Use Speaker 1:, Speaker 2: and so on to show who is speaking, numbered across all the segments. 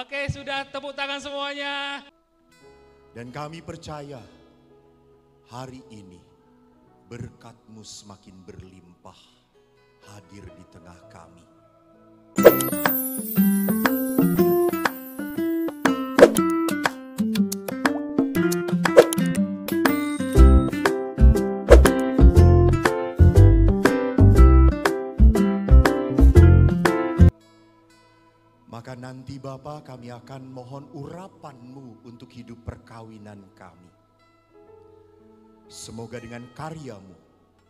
Speaker 1: Oke, sudah tepuk tangan semuanya.
Speaker 2: Dan kami percaya hari ini berkat-Mu semakin berlimpah hadir di tengah kami. Maka nanti Bapa, kami akan mohon urapan-Mu untuk hidup perkawinan kami. Semoga dengan karya-Mu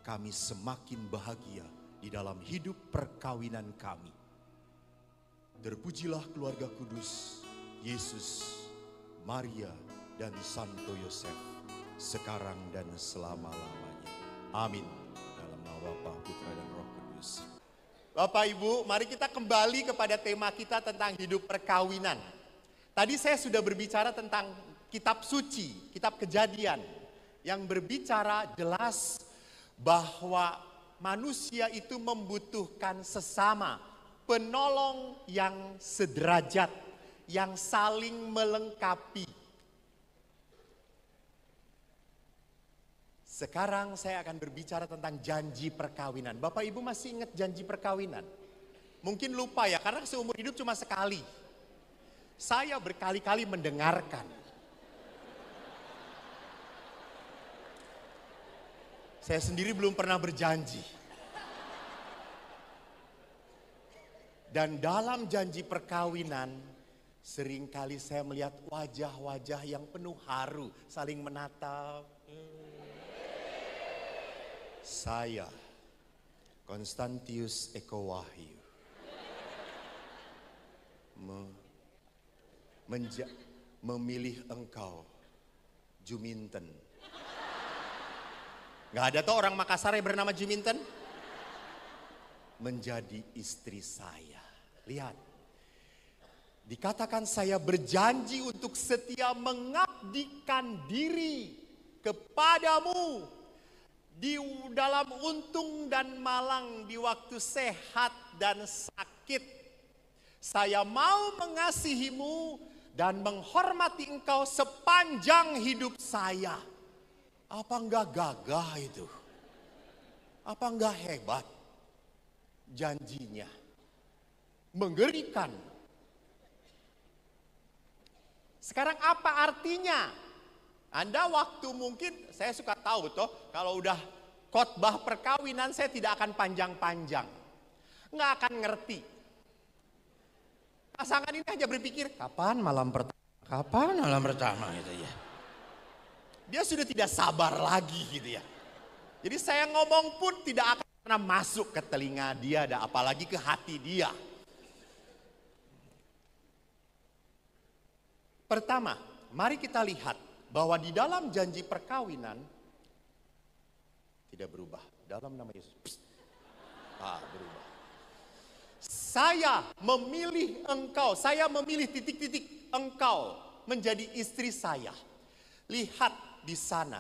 Speaker 2: kami semakin bahagia di dalam hidup perkawinan kami. Terpujilah keluarga kudus, Yesus, Maria, dan Santo Yosef, sekarang dan selama-lamanya. Amin. Dalam nama Bapa, Putra, dan Roh Kudus.
Speaker 3: Bapak Ibu, mari kita kembali kepada tema kita tentang hidup perkawinan. Tadi saya sudah berbicara tentang kitab suci, kitab Kejadian, yang berbicara jelas bahwa manusia itu membutuhkan sesama, penolong yang sederajat, yang saling melengkapi. Sekarang saya akan berbicara tentang janji perkawinan. Bapak Ibu masih ingat janji perkawinan? Mungkin lupa ya, karena seumur hidup cuma sekali. Saya berkali-kali mendengarkan. Saya sendiri belum pernah berjanji. Dan dalam janji perkawinan, seringkali saya melihat wajah-wajah yang penuh haru, saling menatap. Saya, Konstantius Eko Wahyu, memilih engkau, Juminten. Gak ada tuh orang Makassar yang bernama Juminten? Menjadi istri saya. Lihat, dikatakan saya berjanji untuk setia mengabdikan diri kepadamu. Di dalam untung dan malang, di waktu sehat dan sakit. Saya mau mengasihimu dan menghormati engkau sepanjang hidup saya. Apa enggak gagah itu? Apa enggak hebat? Janjinya mengerikan. Sekarang apa artinya? Anda waktu mungkin, saya suka tahu toh, kalau udah khotbah perkawinan saya tidak akan panjang-panjang. Nggak akan ngerti. Pasangan ini aja berpikir, kapan malam pertama? Kapan malam pertama gitu ya. Dia sudah tidak sabar lagi gitu ya. Jadi saya ngomong pun tidak akan pernah masuk ke telinga dia, dan apalagi ke hati dia. Pertama, mari kita lihat bahwa di dalam janji perkawinan tidak berubah. Dalam nama Yesus. Berubah. Saya memilih engkau. Saya memilih titik-titik engkau menjadi istri saya. Lihat di sana.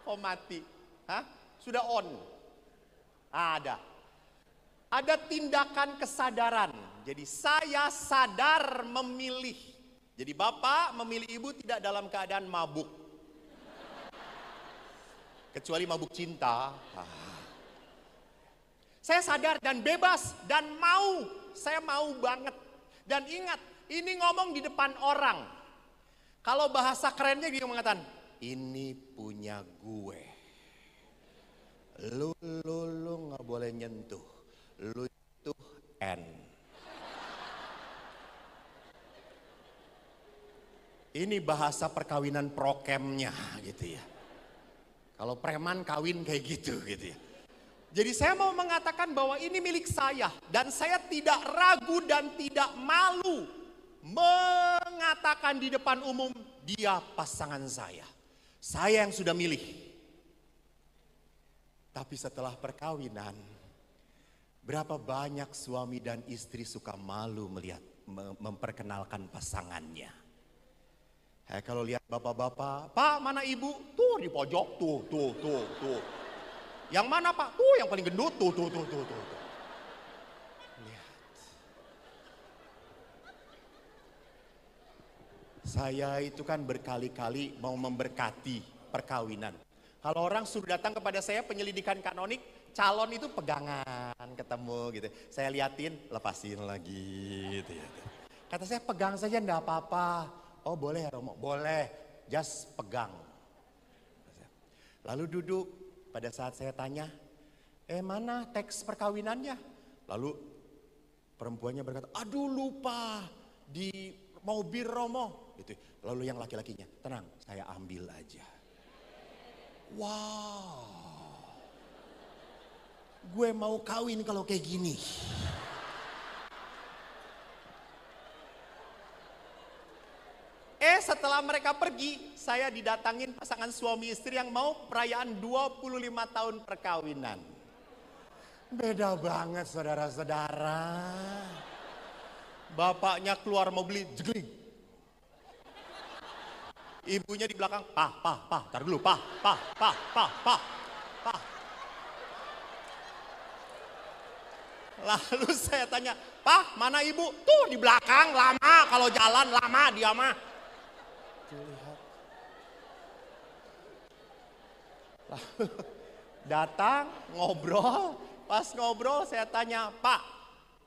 Speaker 3: Oh mati. Hah? Sudah on. Ada. Ada tindakan kesadaran. Jadi saya sadar memilih. Jadi bapak memilih ibu tidak dalam keadaan mabuk. Kecuali mabuk cinta. Saya sadar dan bebas dan mau. Saya mau banget. Dan ingat, ini ngomong di depan orang. Kalau bahasa kerennya dia mengatakan, ini punya gue. Lu gak boleh nyentuh. Lu itu N. Ini bahasa perkawinan prokemnya gitu ya. Kalau preman kawin kayak gitu ya. Jadi saya mau mengatakan bahwa ini milik saya. Dan saya tidak ragu dan tidak malu mengatakan di depan umum, dia pasangan saya. Saya yang sudah milih. Tapi setelah perkawinan, berapa banyak suami dan istri suka malu melihat memperkenalkan pasangannya. Kalau lihat bapak-bapak, Pak mana ibu? Tuh di pojok, tuh. Yang mana Pak? Tuh yang paling gendut, tuh. Saya itu kan berkali-kali mau memberkati perkawinan. Kalau orang suruh datang kepada saya penyelidikan kanonik, calon itu pegangan ketemu gitu. Saya liatin, lepasin lagi gitu ya. Kata saya pegang saja enggak apa-apa. Oh boleh ya Romo? Boleh, just pegang. Lalu duduk, pada saat saya tanya, mana teks perkawinannya? Lalu perempuannya berkata, aduh lupa di mobil Romo. Gitu. Lalu yang laki-lakinya, tenang saya ambil aja. Wow, gue mau kawin kalau kayak gini. Setelah mereka pergi, saya didatangin pasangan suami istri yang mau perayaan 25 tahun perkawinan. Beda banget saudara-saudara. Bapaknya keluar mau beli jegling. Ibunya di belakang, Pak, tar dulu, Pak. Lalu saya tanya, Pak, mana ibu? Tuh di belakang, lama kalau jalan, lama dia mah. Lihat. Lalu datang, ngobrol. Pas ngobrol saya tanya, Pak,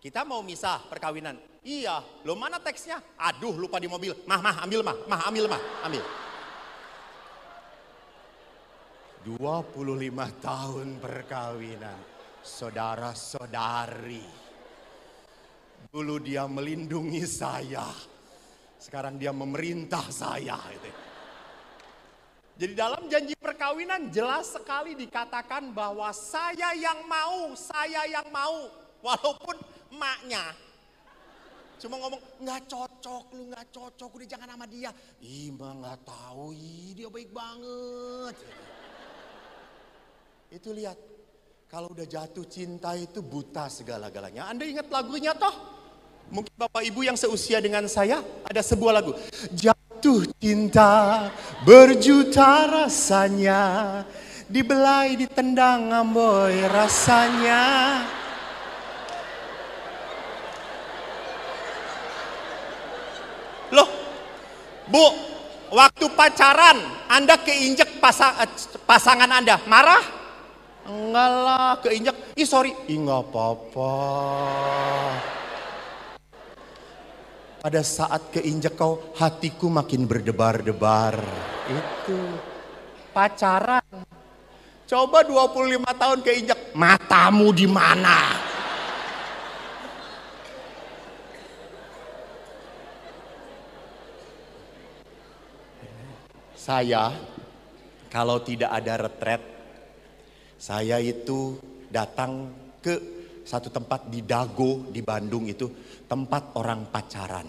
Speaker 3: kita mau misah perkawinan. Iya, lo mana teksnya? Aduh lupa di mobil. Ambil. 25 tahun perkawinan. Saudara-saudari. Dulu dia melindungi saya. Sekarang dia memerintah saya. Jadi dalam janji perkawinan jelas sekali dikatakan bahwa saya yang mau. Walaupun emaknya cuma ngomong, nggak cocok, udah jangan sama dia. Ih, mah nggak tahu, dia baik banget. Itu lihat, kalau udah jatuh cinta itu buta segala-galanya. Anda ingat lagunya toh? Mungkin Bapak Ibu yang seusia dengan saya, ada sebuah lagu. Jatuh cinta, berjuta rasanya, dibelai, ditendang, amboi rasanya. Loh, Bu, waktu pacaran Anda keinjek pasangan Anda, marah? Enggak lah, keinjek, sorry. Enggak apa-apa. Pada saat keinjek kau, hatiku makin berdebar-debar. Itu pacaran. Coba 25 tahun keinjek, matamu di mana? Saya, kalau tidak ada retret, saya itu datang ke satu tempat di Dago, di Bandung itu, tempat orang pacaran.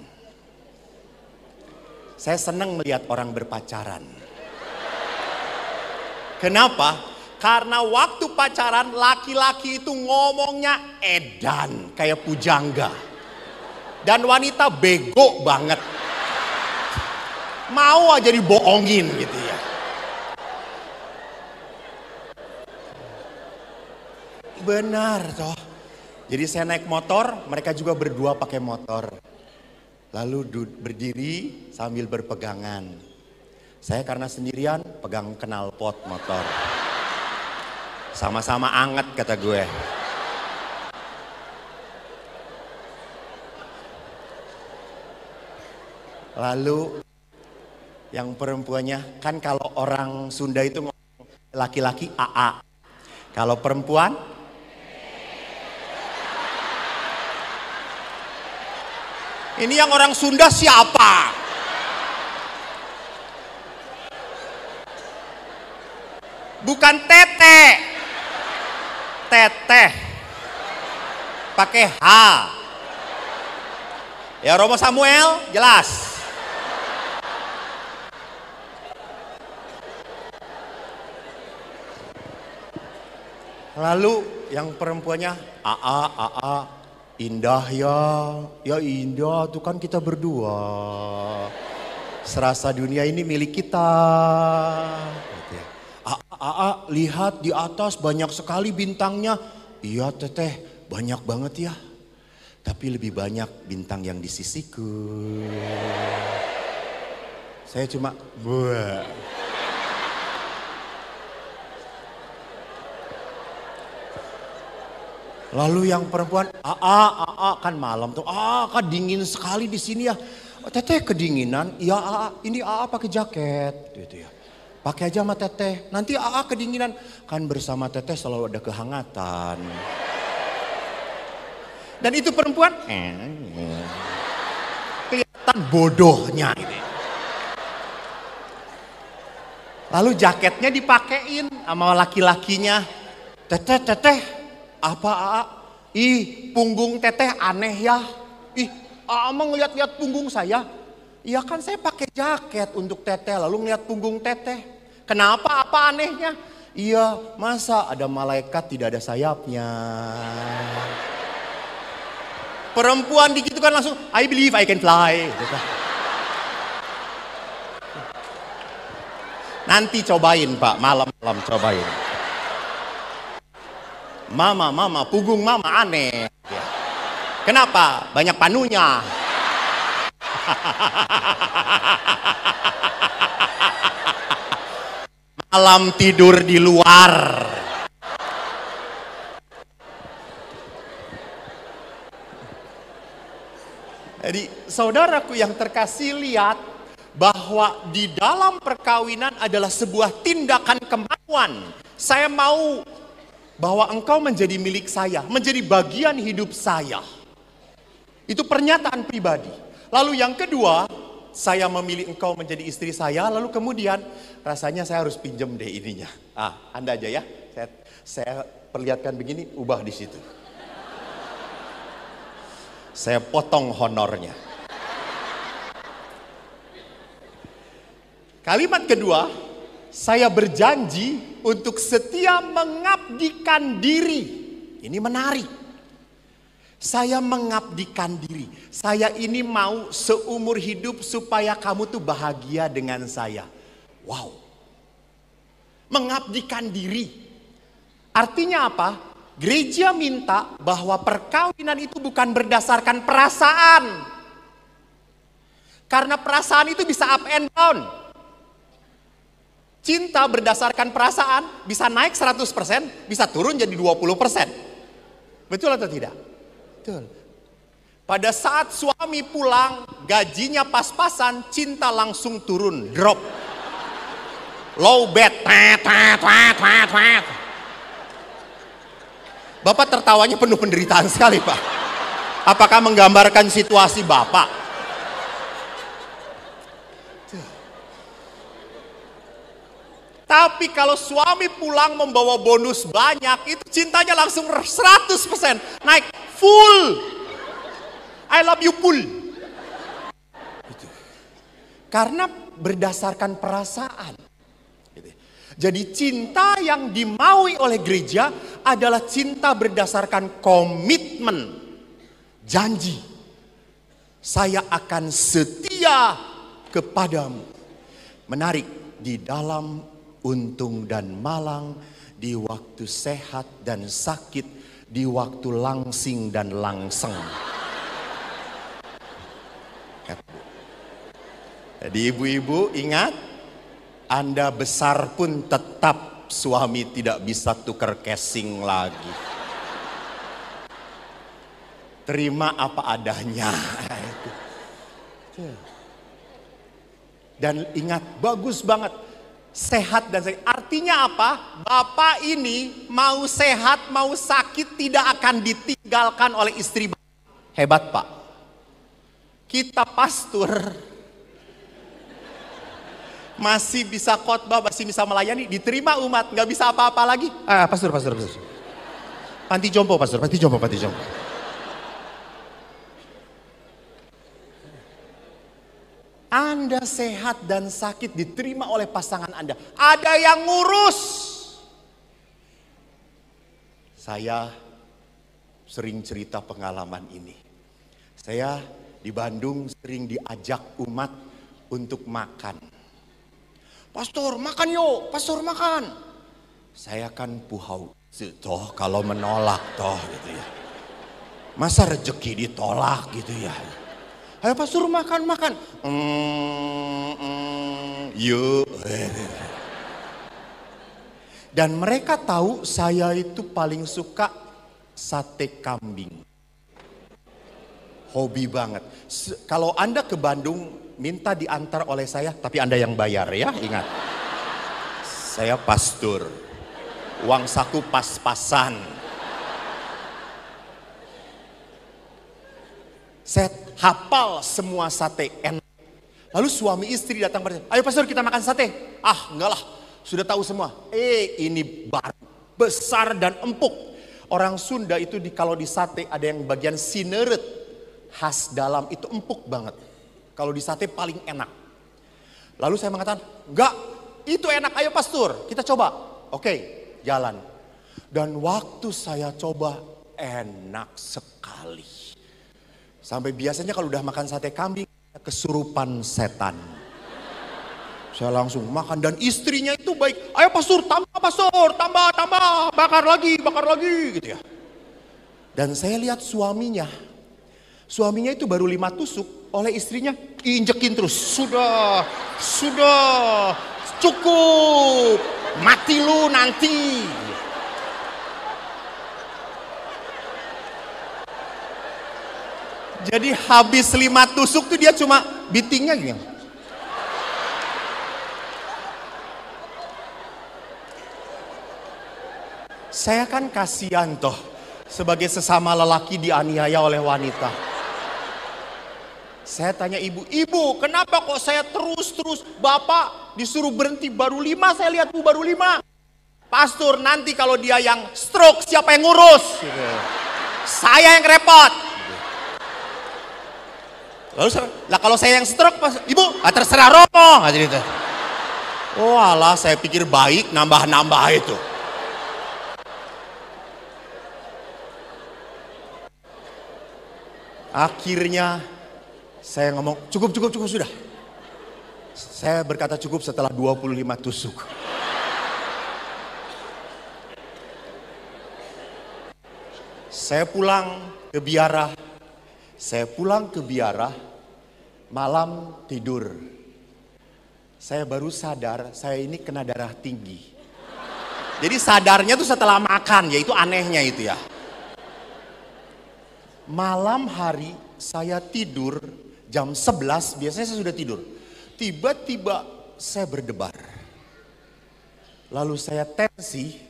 Speaker 3: Saya senang melihat orang berpacaran. Kenapa? Karena waktu pacaran laki-laki itu ngomongnya edan, kayak pujangga. Dan wanita bego banget. Mau aja dibohongin gitu ya. Benar toh. Jadi saya naik motor, mereka juga berdua pakai motor. Lalu berdiri sambil berpegangan. Saya karena sendirian pegang knalpot motor. Sama-sama anget kata gue. Lalu yang perempuannya, kan kalau orang Sunda itu ngomong laki-laki AA. Kalau perempuan, ini yang orang Sunda siapa? Bukan tete. Teteh. Pakai H. Ya Romo Samuel, jelas. Lalu yang perempuannya AA, indah ya indah tuh kan kita berdua. Serasa dunia ini milik kita. AA, lihat di atas banyak sekali bintangnya. Iya teteh, banyak banget ya. Tapi lebih banyak bintang yang di sisiku. Saya cuma, buah. Lalu yang perempuan, kan malam tuh, kan dingin sekali di sini ya. Teteh kedinginan, iya ini pakai jaket, gitu ya. Pakai aja sama teteh, nanti kedinginan. Kan bersama teteh selalu ada kehangatan. Dan itu perempuan, kelihatan bodohnya ini. Lalu jaketnya dipakein sama laki-lakinya. Teteh, apa Ih, punggung teteh aneh ya. Ih, emang ngeliat-liat punggung saya? Iya kan saya pakai jaket untuk teteh, lalu ngeliat punggung teteh. Kenapa? Apa anehnya? Iya, masa ada malaikat tidak ada sayapnya? Perempuan gitu kan langsung, I believe I can fly. Nanti cobain Pak, malam-malam cobain. Mama, punggung mama aneh. Ya. Kenapa? Banyak panunya. Malam tidur di luar. Jadi saudaraku yang terkasih, lihat bahwa di dalam perkawinan adalah sebuah tindakan kemauan. Saya mau bahwa engkau menjadi milik saya, menjadi bagian hidup saya. Itu pernyataan pribadi. Lalu yang kedua, saya memilih engkau menjadi istri saya, lalu kemudian rasanya saya harus pinjam deh ininya. Anda aja ya, saya perlihatkan begini, ubah di situ. Saya potong honornya. Kalimat kedua, saya berjanji untuk setia mengabdikan diri. Ini menarik. Saya mengabdikan diri. Saya ini mau seumur hidup supaya kamu tuh bahagia dengan saya. Wow. Mengabdikan diri. Artinya apa? Gereja minta bahwa perkawinan itu bukan berdasarkan perasaan. Karena perasaan itu bisa up and down. Cinta berdasarkan perasaan bisa naik 100%, bisa turun jadi 20%. Betul atau tidak? Betul. Pada saat suami pulang, gajinya pas-pasan, cinta langsung turun, drop. Low bed. Bapak tertawanya penuh penderitaan sekali, Pak. Apakah menggambarkan situasi Bapak? Tapi kalau suami pulang membawa bonus banyak, itu cintanya langsung 100%. Naik full. I love you full. Karena berdasarkan perasaan. Jadi cinta yang dimaui oleh gereja adalah cinta berdasarkan komitmen. Janji. Saya akan setia kepadamu. Menarik, di dalam untung dan malang, di waktu sehat dan sakit, di waktu langsing dan langseng. Jadi ibu-ibu ingat, Anda besar pun tetap suami tidak bisa tukar casing lagi. Terima apa adanya. Dan ingat, bagus banget. Sehat dan sakit. Artinya apa? Bapak ini mau sehat, mau sakit tidak akan ditinggalkan oleh istri. Hebat Pak. Kita pastor masih bisa khotbah, masih bisa melayani, diterima umat, nggak bisa apa-apa lagi. Pastor. Panti jompo, pastor. Panti jompo. Anda sehat dan sakit diterima oleh pasangan Anda. Ada yang ngurus. Saya sering cerita pengalaman ini. Saya di Bandung sering diajak umat untuk makan. Pastor makan yuk, pastor makan. Saya kan puhau toh kalau menolak toh gitu ya. Masa rezeki ditolak gitu ya. Ayo pastor makan. Yuk. Dan mereka tahu saya itu paling suka sate kambing. Hobi banget. Kalau Anda ke Bandung, minta diantar oleh saya, tapi Anda yang bayar ya, ingat. Saya pastor. Uang saku pas-pasan. Saya hafal semua sate, enak. Lalu suami istri datang pada saya, ayo pastor kita makan sate. Ah enggak lah, sudah tahu semua. Ini baru, besar dan empuk. Orang Sunda itu kalau di sate ada yang bagian sineret. Khas dalam itu empuk banget. Kalau di sate paling enak. Lalu saya mengatakan, enggak, itu enak, ayo pastor kita coba. Oke, jalan. Dan waktu saya coba, enak sekali. Sampai biasanya kalau udah makan sate kambing, kesurupan setan. Saya langsung makan dan istrinya itu baik. Ayo pastor, tambah, bakar lagi gitu ya. Dan saya lihat suaminya itu baru 5 tusuk, oleh istrinya diinjekin terus. Sudah, cukup, mati lu nanti. Jadi habis 5 tusuk tuh dia cuma bitingnya gini. Saya kan kasihan toh sebagai sesama lelaki dianiaya oleh wanita. Saya tanya ibu kenapa kok saya terus bapak disuruh berhenti baru 5, saya lihat bu baru 5. Pastor nanti kalau dia yang stroke siapa yang ngurus? Saya yang repot. Lalu kalau saya yang stroke, ibu, terserah Romo. Gitu. Oh alah, saya pikir baik nambah itu. Akhirnya saya ngomong cukup sudah. Saya berkata cukup setelah 25 tusuk. Saya pulang ke biara. Malam tidur. Saya baru sadar saya ini kena darah tinggi. Jadi sadarnya tuh setelah makan, yaitu anehnya itu ya. Malam hari saya tidur jam 11, biasanya saya sudah tidur. Tiba-tiba saya berdebar. Lalu saya tensi,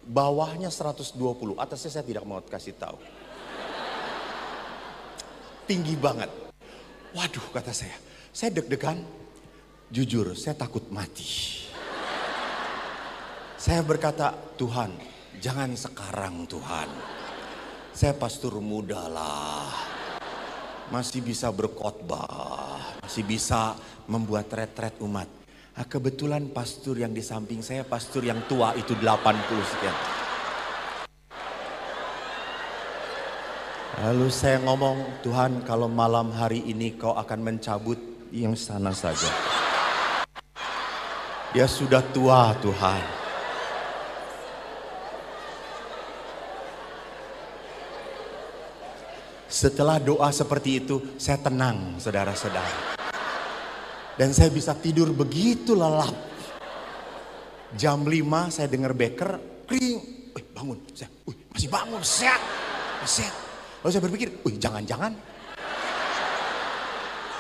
Speaker 3: bawahnya 120, atasnya saya tidak mau kasih tahu. Tinggi banget. Waduh kata saya deg-degan, jujur saya takut mati. Saya berkata, Tuhan jangan sekarang Tuhan. Saya pastor muda lah, masih bisa berkhotbah, masih bisa membuat retret umat. Nah, kebetulan pastor yang di samping saya, pastor yang tua itu 80 sekian. Lalu saya ngomong, Tuhan kalau malam hari ini kau akan mencabut yang sana saja. Dia sudah tua Tuhan. Setelah doa seperti itu, saya tenang saudara-saudara. Dan saya bisa tidur begitu lelap. Jam 5 saya dengar beker, kring. Bangun, masih bangun, sehat. Lalu saya berpikir, jangan-jangan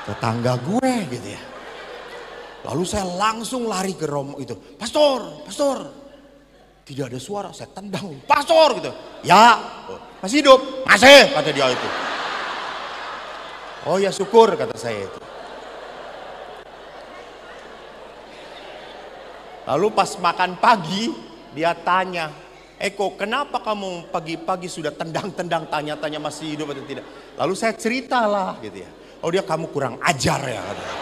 Speaker 3: tetangga gue gitu ya. Lalu saya langsung lari ke Romo itu. Pastor. Tidak ada suara, saya tendang. Pastor gitu. Ya, masih hidup. Masih, kata dia itu. Oh ya syukur, kata saya itu. Lalu pas makan pagi, dia tanya, Eko, kenapa kamu pagi-pagi sudah tendang-tendang tanya-tanya masih hidup atau tidak? Lalu saya ceritalah gitu ya. Oh dia kamu kurang ajar ya katanya.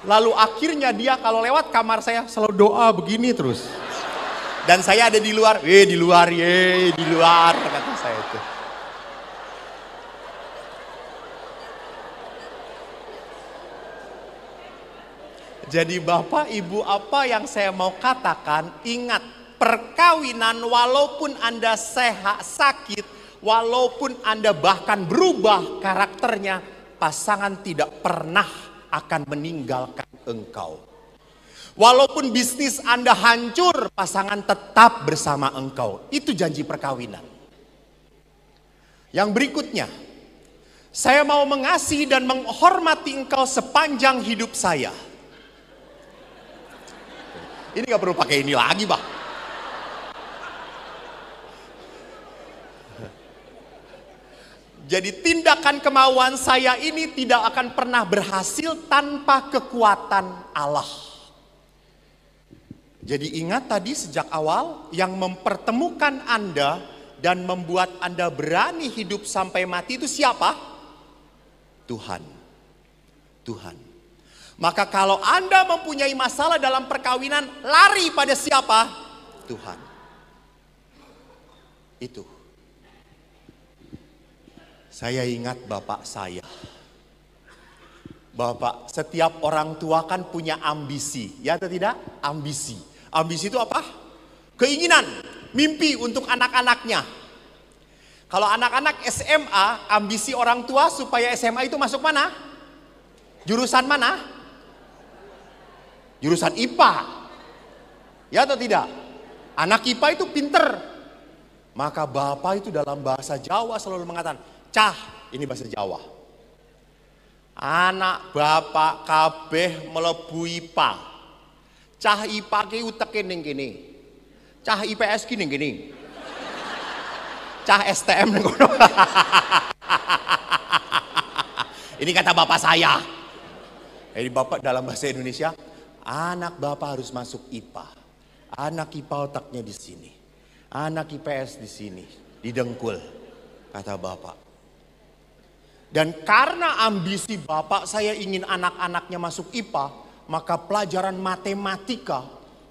Speaker 3: Lalu akhirnya dia kalau lewat kamar saya selalu doa begini terus. Dan saya ada di luar, di luar kata saya itu. Jadi Bapak Ibu apa yang saya mau katakan, ingat perkawinan walaupun Anda sehat sakit, walaupun Anda bahkan berubah karakternya, pasangan tidak pernah akan meninggalkan engkau. Walaupun bisnis Anda hancur, pasangan tetap bersama engkau. Itu janji perkawinan. Yang berikutnya, saya mau mengasihi dan menghormati engkau sepanjang hidup saya. Ini gak perlu pakai ini lagi, Pak. Jadi tindakan kemauan saya ini tidak akan pernah berhasil tanpa kekuatan Allah. Jadi ingat tadi sejak awal, yang mempertemukan Anda dan membuat Anda berani hidup sampai mati itu siapa? Tuhan. Tuhan. Maka kalau Anda mempunyai masalah dalam perkawinan, lari pada siapa? Tuhan. Itu. Saya ingat bapak saya. Bapak, setiap orang tua kan punya ambisi, ya atau tidak? Ambisi. Ambisi itu apa? Keinginan, mimpi untuk anak-anaknya. Kalau anak-anak SMA, ambisi orang tua supaya SMA itu masuk mana? Jurusan mana? Jurusan IPA. Ya atau tidak? Anak IPA itu pinter. Maka bapak itu dalam bahasa Jawa selalu mengatakan, cah, ini bahasa Jawa. Anak bapak kabeh mlebu IPA. Cah IPA ki uteke ning kene. Cah IPS ki ning kene. Cah STM ning kono. Ini kata bapak saya. Jadi bapak dalam bahasa Indonesia, anak bapak harus masuk IPA. Anak IPA otaknya di sini. Anak IPS di sini, di dengkul, kata bapak. Dan karena ambisi bapak saya ingin anak-anaknya masuk IPA, maka pelajaran matematika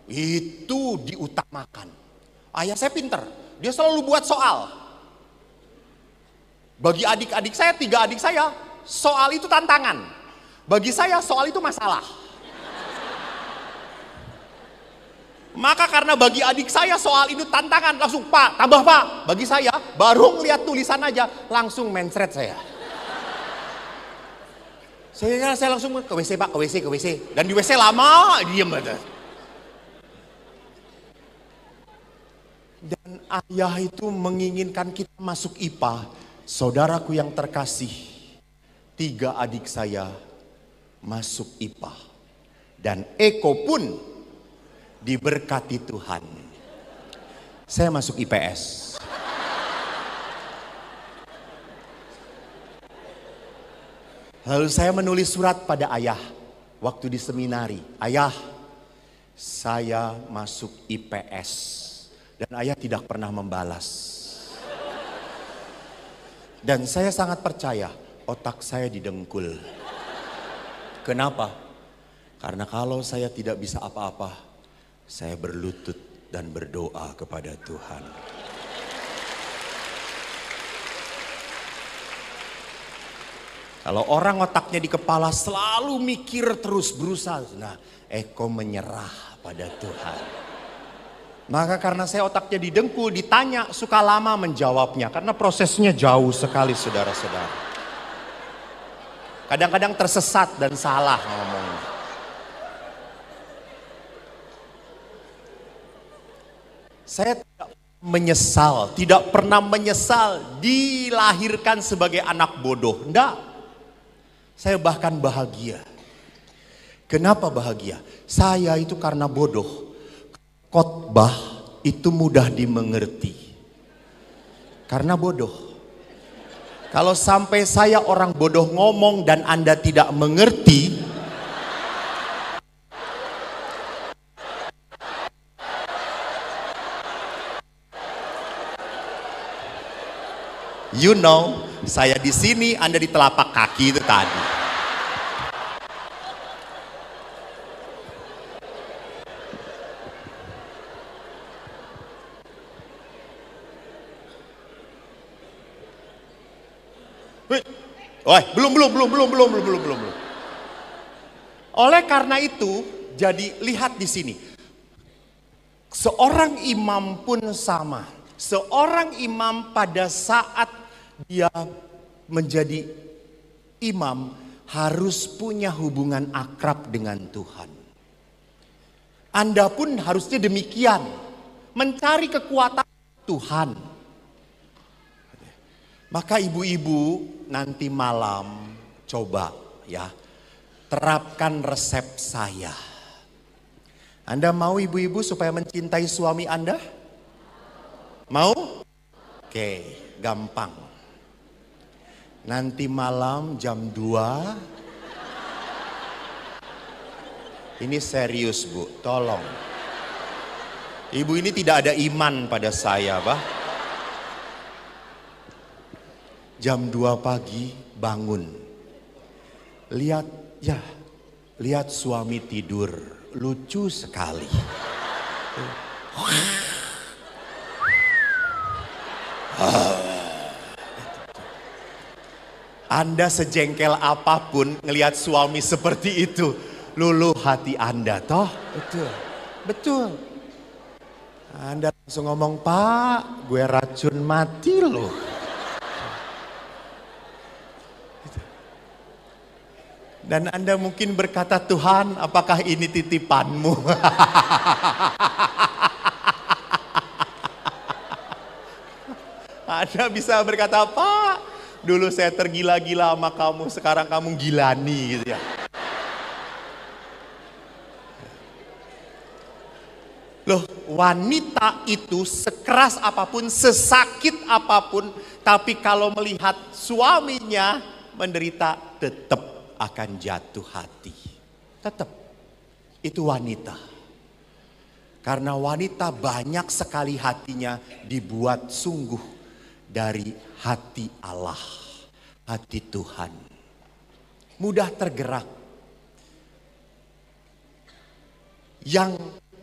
Speaker 3: itu diutamakan. Ayah saya pinter, dia selalu buat soal. Bagi adik-adik saya, 3 adik saya, soal itu tantangan. Bagi saya soal itu masalah. Maka karena bagi adik saya soal itu tantangan, langsung Pak, tambah Pak. Bagi saya baru ngeliat tulisan aja langsung mencret saya. Saya langsung ke WC Pak, ke WC. Dan di WC lama, diem aja. Dan ayah itu menginginkan kita masuk IPA. Saudaraku yang terkasih, 3 adik saya masuk IPA. Dan Eko pun diberkati Tuhan. Saya masuk IPS. Lalu saya menulis surat pada ayah waktu di seminari. Ayah, saya masuk IPS. Dan ayah tidak pernah membalas. Dan saya sangat percaya otak saya didengkul. Kenapa? Karena kalau saya tidak bisa apa-apa, saya berlutut dan berdoa kepada Tuhan. Kalau orang otaknya di kepala selalu mikir terus berusaha. Nah, Eko menyerah pada Tuhan. Maka karena saya otaknya didengkul, ditanya suka lama menjawabnya. Karena prosesnya jauh sekali saudara-saudara. Kadang-kadang tersesat dan salah ngomongnya. Saya tidak pernah menyesal dilahirkan sebagai anak bodoh. Enggak. Saya bahkan bahagia. Kenapa bahagia? Saya itu karena bodoh. Khotbah itu mudah dimengerti. Karena bodoh. Kalau sampai saya orang bodoh ngomong dan Anda tidak mengerti, you know, saya di sini, Anda di telapak kaki itu tadi. Belum. Oleh karena itu, jadi lihat di sini. Seorang imam pun sama. Seorang imam pada saat dia menjadi imam harus punya hubungan akrab dengan Tuhan. Anda pun harusnya demikian, mencari kekuatan Tuhan. Maka ibu-ibu nanti malam coba ya, terapkan resep saya. Anda mau ibu-ibu supaya mencintai suami Anda? Mau? Oke, gampang. Nanti malam jam 2. Ini serius Bu, tolong. Ibu ini tidak ada iman pada saya, Pak. Jam 2 pagi bangun. Lihat suami tidur. Lucu sekali. Anda sejengkel apapun ngelihat suami seperti itu, luluh hati Anda, toh? Betul. Anda langsung ngomong, Pak, gue racun mati loh. Dan Anda mungkin berkata, Tuhan, apakah ini titipanmu? Anda bisa berkata, Pak, dulu saya tergila-gila sama kamu, sekarang kamu gilani gitu ya. Loh, wanita itu sekeras apapun, sesakit apapun, tapi kalau melihat suaminya menderita, tetap akan jatuh hati. Tetap. Itu wanita. Karena wanita banyak sekali hatinya dibuat sungguh dari hati Allah, hati Tuhan. Mudah tergerak. Yang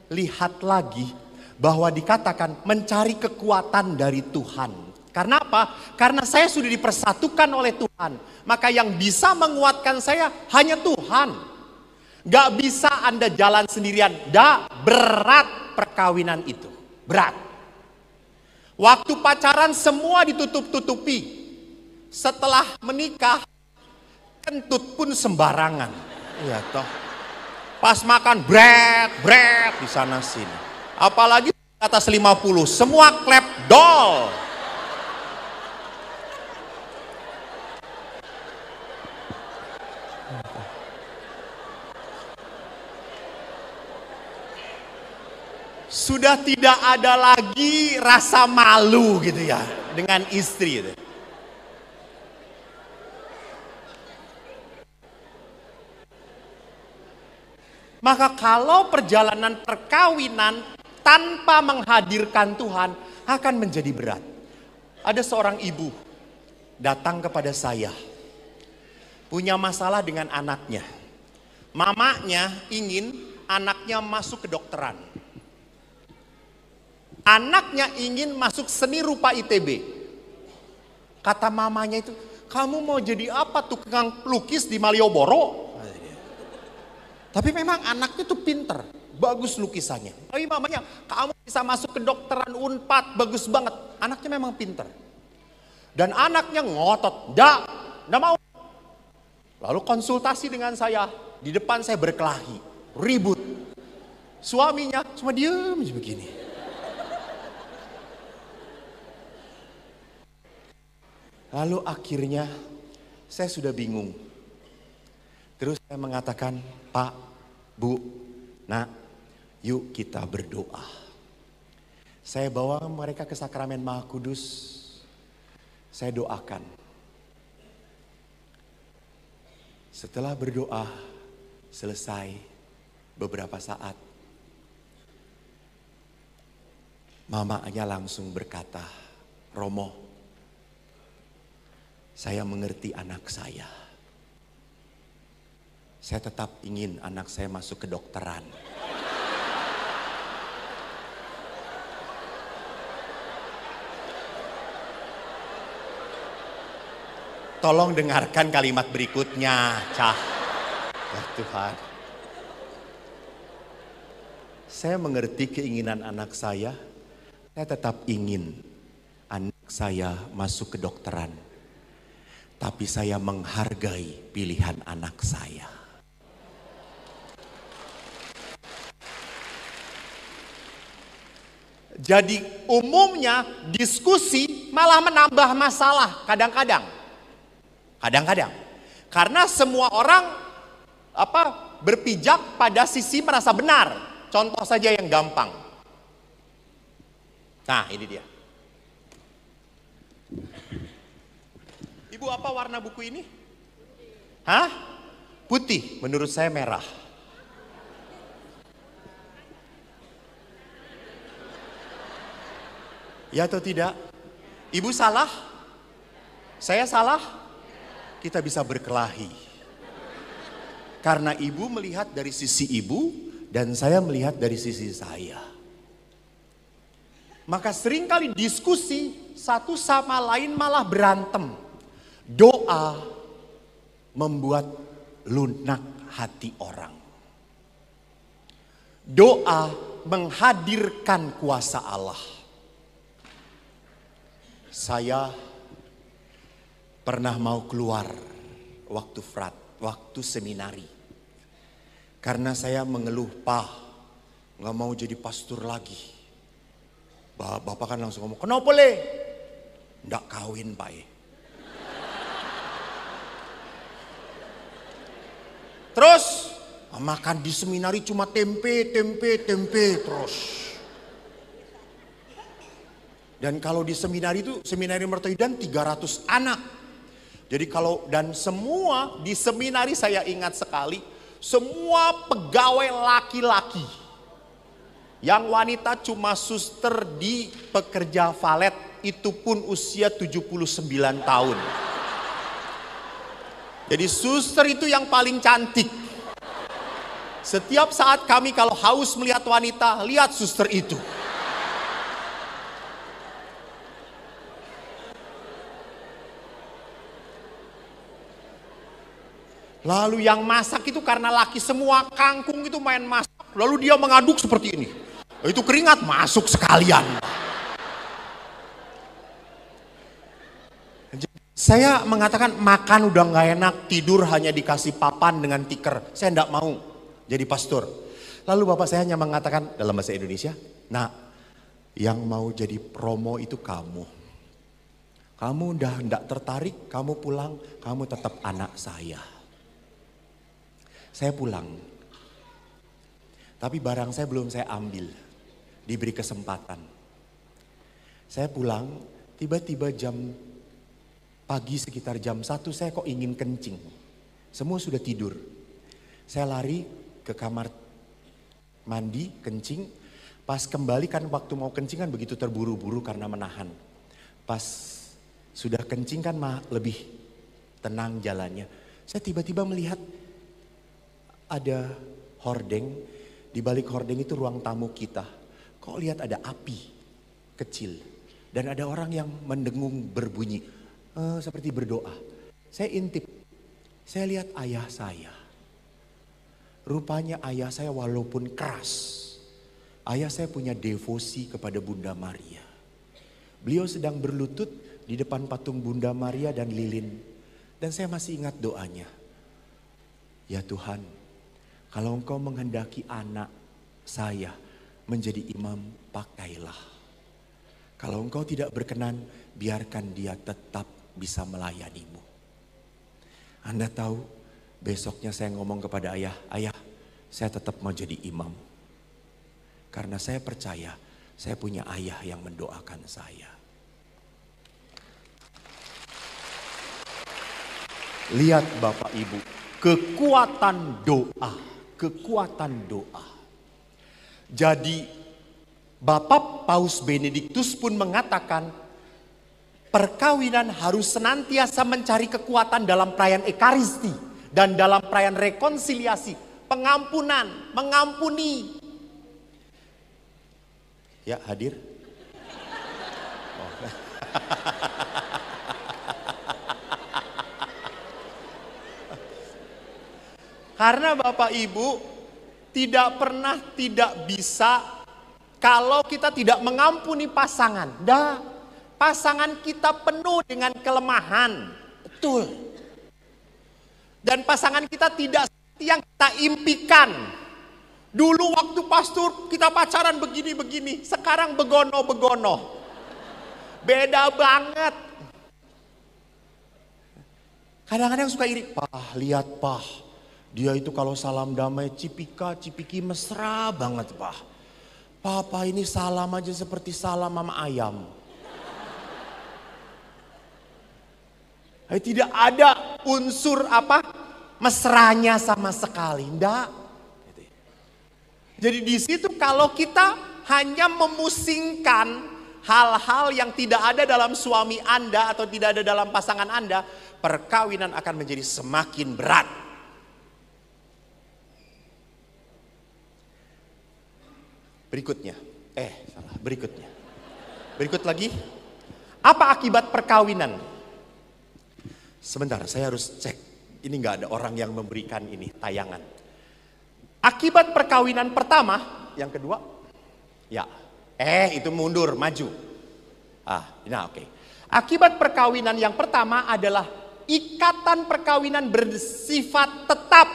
Speaker 3: lihat lagi bahwa dikatakan mencari kekuatan dari Tuhan. Karena apa? Karena saya sudah dipersatukan oleh Tuhan. Maka yang bisa menguatkan saya hanya Tuhan. Gak bisa Anda jalan sendirian. Berat perkawinan itu. Berat. Waktu pacaran semua ditutup-tutupi. Setelah menikah, kentut pun sembarangan. Iya toh. Pas makan bread di sana sini. Apalagi atas 50, semua klep dol. Sudah tidak ada lagi rasa malu gitu ya dengan istri itu. Maka kalau perjalanan perkawinan tanpa menghadirkan Tuhan akan menjadi berat. Ada seorang ibu datang kepada saya, punya masalah dengan anaknya. Mamanya ingin anaknya masuk kedokteran. Anaknya ingin masuk seni rupa ITB. Kata mamanya itu, kamu mau jadi apa, tukang pelukis di Malioboro? Tapi memang anaknya tuh pinter, bagus lukisannya. Tapi mamanya, kamu bisa masuk kedokteran Unpad, bagus banget. Anaknya memang pinter. Dan anaknya ngotot, enggak mau. Lalu konsultasi dengan saya, di depan saya berkelahi, ribut. Suaminya cuma diem aja begini. Lalu akhirnya saya sudah bingung. Terus saya mengatakan, Pak, Bu, Nak, yuk kita berdoa. Saya bawa mereka ke Sakramen Maha Kudus. Saya doakan. Setelah berdoa selesai beberapa saat, mamanya langsung berkata, Romo, saya mengerti anak saya. Saya tetap ingin anak saya masuk kedokteran. Tolong dengarkan kalimat berikutnya, Cah. Ya Tuhan. Saya mengerti keinginan anak saya,
Speaker 2: Saya tetap ingin anak saya masuk kedokteran. Tapi saya menghargai pilihan anak saya.
Speaker 3: Jadi umumnya diskusi malah menambah masalah kadang-kadang. Kadang-kadang. Karena semua orang berpijak pada sisi merasa benar. Contoh saja yang gampang. Nah, ini dia. Ibu, apa warna buku ini? Hah? Putih, menurut saya merah. Ya atau tidak? Ibu salah? Saya salah? Kita bisa berkelahi. Karena ibu melihat dari sisi ibu dan saya melihat dari sisi saya. Maka seringkali diskusi satu sama lain malah berantem. Doa membuat lunak hati orang. Doa menghadirkan kuasa Allah. Saya pernah mau keluar waktu seminari. Karena saya mengeluh, Pak, gak mau jadi pastor lagi. Bapak kan langsung ngomong, kenapa le? Nggak kawin, Pak. Terus makan di seminari cuma tempe terus. Dan kalau di seminari itu, seminari Mertoyudan 300 anak. Jadi dan semua di seminari saya ingat sekali, semua pegawai laki-laki. Yang wanita cuma suster di pekerja valet, itu pun usia 79 tahun. Jadi suster itu yang paling cantik. Setiap saat kami kalau haus melihat wanita, lihat suster itu. Lalu yang masak itu karena laki semua, kangkung itu main masak. Lalu dia mengaduk seperti ini. Itu keringat masuk sekalian. Saya mengatakan makan udah gak enak, tidur hanya dikasih papan dengan tikar. Saya enggak mau jadi pastor. Lalu bapak saya hanya mengatakan dalam bahasa Indonesia, nah yang mau jadi promo itu kamu. Kamu udah enggak tertarik, kamu pulang, kamu tetap anak saya. Saya pulang, tapi barang saya belum saya ambil, diberi kesempatan. Saya pulang, tiba-tiba pagi sekitar jam 1 saya kok ingin kencing. Semua sudah tidur. Saya lari ke kamar mandi, kencing. Pas kembali kan waktu mau kencing kan begitu terburu-buru karena menahan. Pas sudah kencing kan lebih tenang jalannya. Saya tiba-tiba melihat ada hordeng, di balik hordeng itu ruang tamu kita. Kok lihat ada api kecil dan ada orang yang mendengung berbunyi seperti berdoa. Saya intip, saya lihat ayah saya. Rupanya ayah saya walaupun keras, ayah saya punya devosi kepada Bunda Maria. Beliau sedang berlutut di depan patung Bunda Maria dan lilin. Dan saya masih ingat doanya. Ya Tuhan, kalau Engkau menghendaki anak saya menjadi imam, pakailah. Kalau Engkau tidak berkenan, biarkan dia tetap bisa melayanimu. Anda tahu, besoknya saya ngomong kepada ayah, ayah, saya tetap mau jadi imam. Karena saya percaya, saya punya ayah yang mendoakan saya. Lihat Bapak Ibu, kekuatan doa. Kekuatan doa. Jadi Bapak Paus Benediktus pun mengatakan perkawinan harus senantiasa mencari kekuatan dalam perayaan Ekaristi dan dalam perayaan rekonsiliasi, pengampunan, mengampuni. Ya, hadir. Oh. Karena Bapak Ibu tidak pernah tidak bisa kalau kita tidak mengampuni pasangan. Pasangan kita penuh dengan kelemahan. Betul. Dan pasangan kita tidak seperti yang kita impikan. Dulu waktu pastor kita pacaran begini-begini, sekarang begono-begono. Beda banget. Kadang-kadang suka iri. Lihat dia itu kalau salam damai cipiki mesra banget Papa ini salam aja seperti salam mama ayam. Tidak ada unsur mesranya sama sekali, enggak. Jadi di situ kalau kita hanya memusingkan hal-hal yang tidak ada dalam suami Anda atau tidak ada dalam pasangan Anda, perkawinan akan menjadi semakin berat. Berikutnya. Berikut lagi. Apa akibat perkawinan? Sebentar, saya harus cek. Ini nggak ada orang yang memberikan ini tayangan. Akibat perkawinan pertama, yang kedua, itu mundur, maju. Oke. Akibat perkawinan yang pertama adalah ikatan perkawinan bersifat tetap.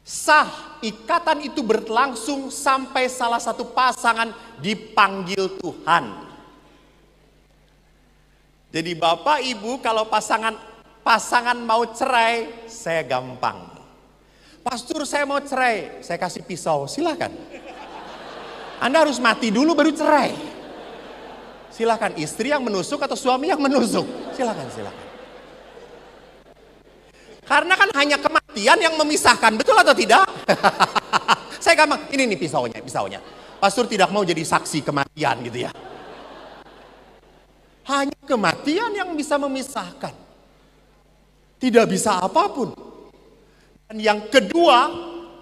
Speaker 3: Sah, ikatan itu berlangsung sampai salah satu pasangan dipanggil Tuhan. Jadi Bapak Ibu kalau pasangan mau cerai, saya gampang. Pastor saya mau cerai, saya kasih pisau, silakan. Anda harus mati dulu baru cerai. Silakan, istri yang menusuk atau suami yang menusuk, silakan. Karena kan hanya kematian yang memisahkan, betul atau tidak? Saya gampang, ini nih pisaunya. Pastor tidak mau jadi saksi kematian gitu ya. Hanya kematian yang bisa memisahkan. Tidak bisa apapun. Dan yang kedua,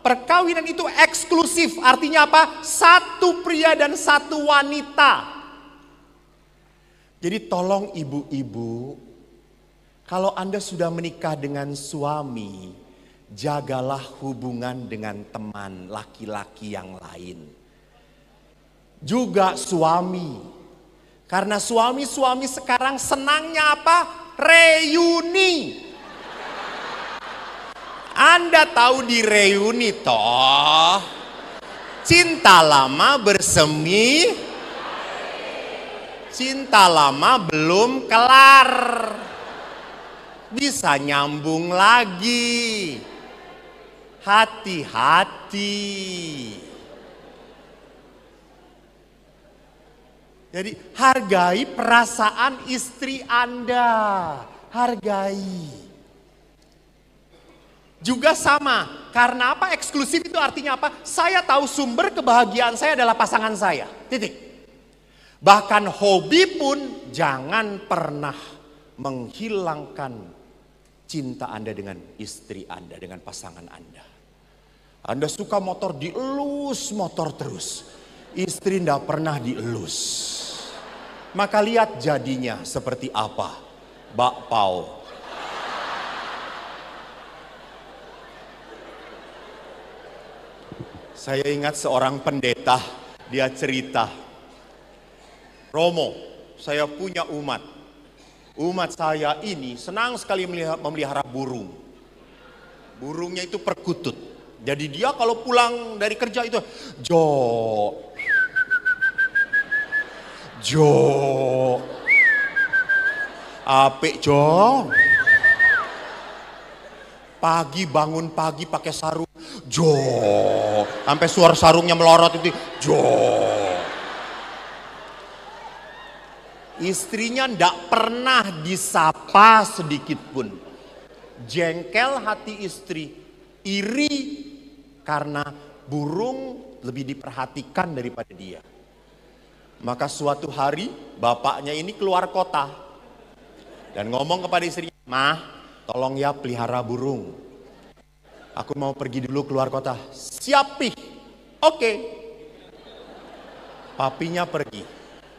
Speaker 3: perkawinan itu eksklusif. Artinya apa? Satu pria dan satu wanita. Jadi tolong ibu-ibu, kalau Anda sudah menikah dengan suami, jagalah hubungan dengan teman laki-laki yang lain. Juga suami. Karena suami-suami sekarang senangnya apa? Reuni. Anda tahu di reuni toh, cinta lama bersemi, cinta lama belum kelar. Bisa nyambung lagi. Hati-hati. Jadi hargai perasaan istri Anda, hargai. Juga sama, karena apa? Eksklusif itu artinya apa? Saya tahu sumber kebahagiaan saya adalah pasangan saya, titik. Bahkan hobi pun jangan pernah menghilangkan cinta Anda dengan istri Anda, dengan pasangan Anda. Anda suka motor, dielus motor terus. Istri tidak pernah dielus. Maka lihat jadinya seperti apa. Bakpao. Saya ingat seorang pendeta, dia cerita. Romo, saya punya umat. Umat saya ini senang sekali memelihara burung. Burungnya itu perkutut. Jadi dia kalau pulang dari kerja itu, Jo, apik Jo. Pagi bangun pagi pakai sarung, Jo. Sampai suara sarungnya melorot itu, Jo. Istrinya ndak pernah disapa sedikit pun. Jengkel hati istri, iri karena burung lebih diperhatikan daripada dia. Maka suatu hari bapaknya ini keluar kota dan ngomong kepada istrinya, "Mah, tolong ya pelihara burung. Aku mau pergi dulu keluar kota." "Siap, Pi." "Oke." Papinya pergi.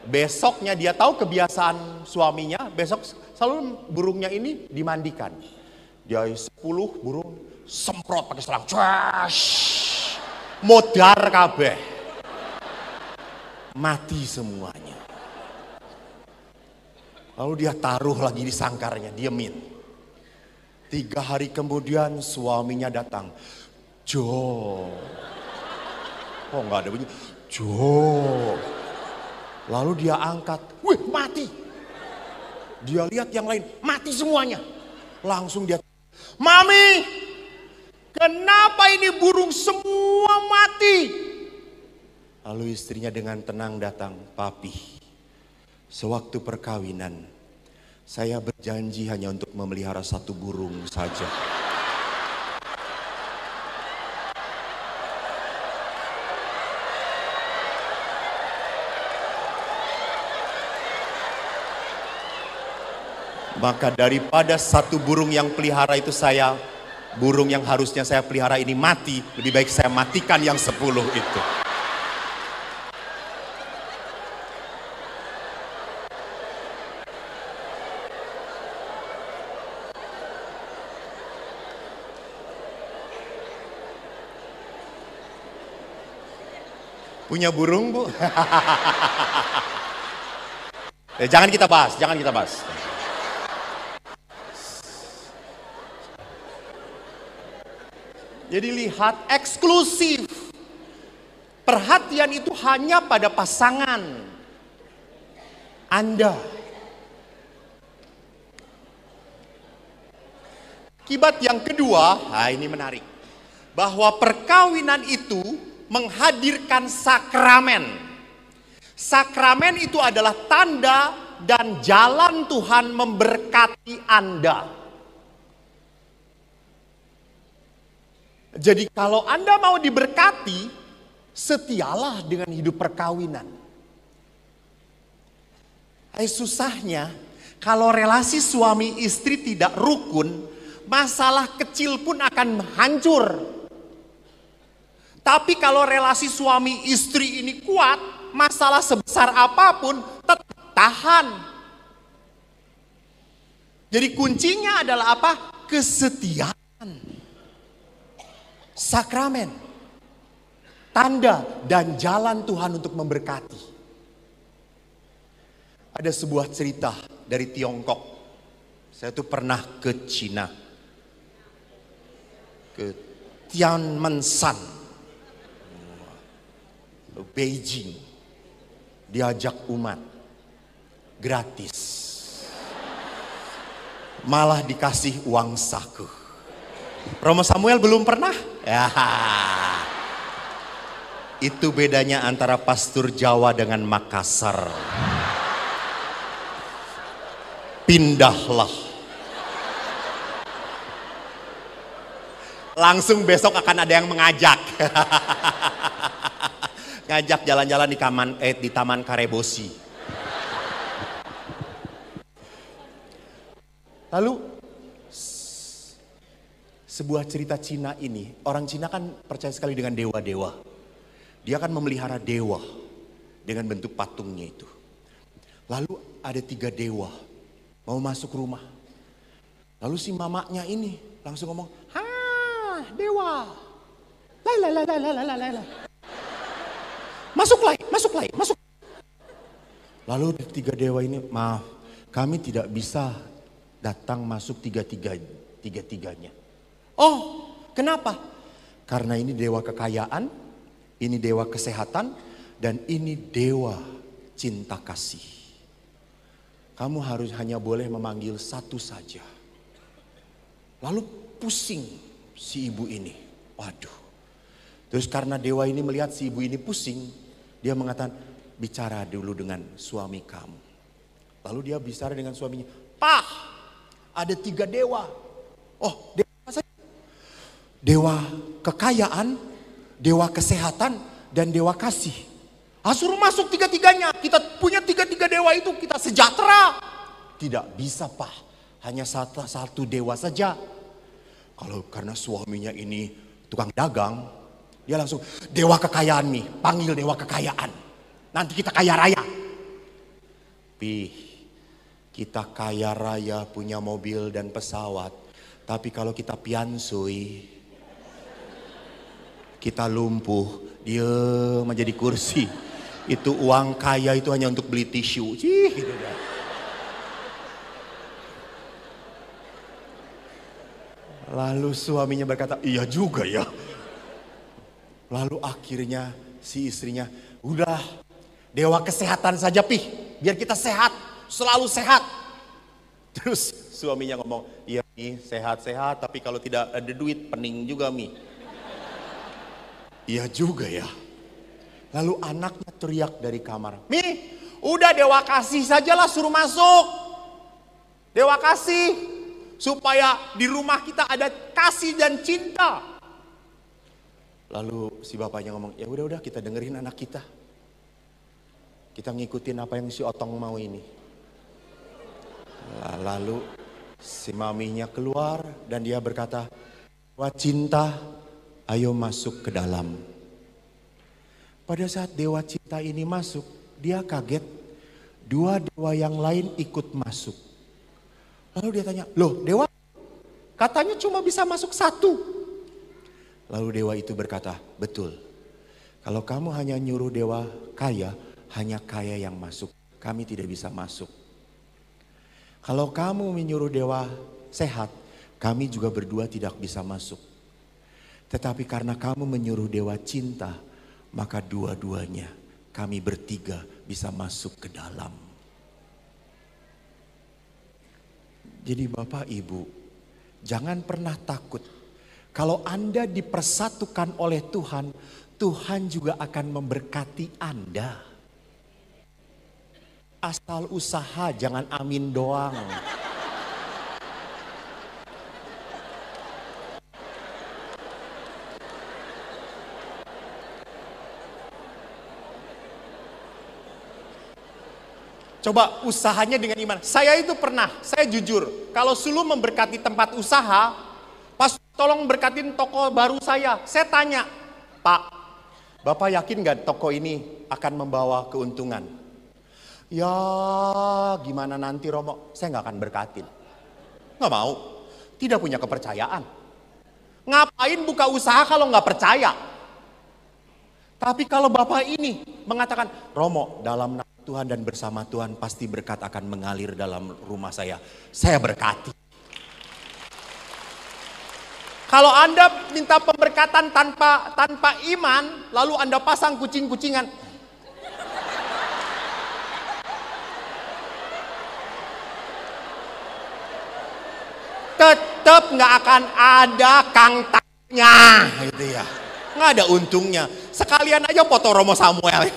Speaker 3: Besoknya dia tahu kebiasaan suaminya, besok selalu burungnya ini dimandikan. Dia 10 burung semprot pakai selang. Modar kabeh. mati semuanya. Lalu dia taruh lagi di sangkarnya, diemin. 3 hari kemudian suaminya datang. Jo. Oh nggak ada bunyi. Jo. Lalu dia angkat. Wih, mati. Dia lihat yang lain, mati semuanya. Langsung dia, Mami, kenapa ini burung semua mati? Lalu istrinya dengan tenang datang, Papi, sewaktu perkawinan, saya berjanji hanya untuk memelihara 1 burung saja. Maka daripada 1 burung yang pelihara itu burung yang harusnya saya pelihara ini mati, lebih baik saya matikan yang 10 itu. Punya burung, Bu? Jangan kita bahas. Jadi lihat, eksklusif. Perhatian itu hanya pada pasangan Anda. Akibat yang kedua, ini menarik. Bahwa perkawinan itu menghadirkan sakramen. Sakramen itu adalah tanda dan jalan Tuhan memberkati Anda. Jadi kalau Anda mau diberkati, setialah dengan hidup perkawinan. Susahnya kalau relasi suami istri tidak rukun, masalah kecil pun akan hancur. Tapi kalau relasi suami istri ini kuat, masalah sebesar apapun tetap tahan. Jadi kuncinya adalah apa? Kesetiaan. Sakramen. Tanda dan jalan Tuhan untuk memberkati. Ada sebuah cerita dari Tiongkok. Saya tuh pernah ke Cina. Ke Tianmensan. Beijing, diajak umat gratis, malah dikasih uang saku. Romo Samuel belum pernah? Ya, itu bedanya antara pastor Jawa dengan Makassar. Pindahlah. Langsung besok akan ada yang mengajak. Ngajak jalan-jalan di Taman Karebosi. Lalu sebuah cerita Cina ini, orang Cina kan percaya sekali dengan dewa-dewa. Dia akan memelihara dewa dengan bentuk patungnya itu. Lalu ada 3 dewa mau masuk rumah. Lalu si mamanya ini langsung ngomong, "Ha, dewa. Masuk. Lalu 3 dewa ini, maaf, kami tidak bisa datang masuk tiga-tiganya. Oh, kenapa? Karena ini dewa kekayaan, ini dewa kesehatan, dan ini dewa cinta kasih. Kamu hanya boleh memanggil 1 saja. Lalu pusing si ibu ini. Waduh. Terus karena dewa ini melihat si ibu ini pusing, dia mengatakan, bicara dulu dengan suami kamu. Lalu dia bicara dengan suaminya. Pak, ada 3 dewa. Oh, dewa apa saja? Dewa kekayaan, dewa kesehatan, dan dewa kasih. Suruh masuk 3-tiganya. Kita punya 3 dewa itu, kita sejahtera. Tidak bisa, Pak. Hanya satu dewa saja. Kalau karena suaminya ini tukang dagang, dia langsung, dewa kekayaan nih, panggil dewa kekayaan. Nanti kita kaya raya. Kita kaya raya, punya mobil dan pesawat. Tapi kalau kita piansui, kita lumpuh, diem aja di kursi. Itu uang kaya itu hanya untuk beli tisu. Cih, gitu dah. Lalu suaminya berkata, iya juga ya. Lalu akhirnya si istrinya, udah dewa kesehatan saja Pi, biar kita sehat, selalu sehat. Terus suaminya ngomong, iya Mi, sehat-sehat, tapi kalau tidak ada duit pening juga Mi. Iya juga ya. Lalu anaknya teriak dari kamar, Mi, udah dewa kasih sajalah suruh masuk. Dewa kasih. Supaya di rumah kita ada kasih dan cinta. Lalu si bapaknya ngomong, ya udah kita dengerin anak kita. Kita ngikutin apa yang si Otong mau ini. Lalu si maminya keluar dan dia berkata, dewa cinta, ayo masuk ke dalam. Pada saat dewa cinta ini masuk, dia kaget. Dua dewa yang lain ikut masuk. Lalu dia tanya, loh dewa katanya cuma bisa masuk satu. Lalu dewa itu berkata, betul. Kalau kamu hanya nyuruh dewa kaya, hanya kaya yang masuk. Kami tidak bisa masuk. Kalau kamu menyuruh dewa sehat, kami juga berdua tidak bisa masuk. Tetapi karena kamu menyuruh dewa cinta, maka dua-duanya kami bertiga bisa masuk ke dalam. Jadi Bapak Ibu, jangan pernah takut. Kalau Anda dipersatukan oleh Tuhan, Tuhan juga akan memberkati Anda. Asal usaha, jangan amin doang. Coba usahanya dengan iman. Saya itu pernah, saya jujur, kalau Sulu memberkati tempat usaha, pas tolong berkatin toko baru saya tanya, Pak, Bapak yakin gak toko ini akan membawa keuntungan? Ya gimana nanti Romo, saya gak akan berkatin. Gak mau, tidak punya kepercayaan. Ngapain buka usaha kalau gak percaya? Tapi kalau Bapak ini mengatakan, Romo dalam nama Tuhan dan bersama Tuhan pasti berkat akan mengalir dalam rumah saya berkati. Kalau Anda minta pemberkatan tanpa iman, lalu Anda pasang kucing-kucingan. Tetap nggak akan ada kangtanya, gitu ya. Nggak ada untungnya. Sekalian aja foto Romo Samuel.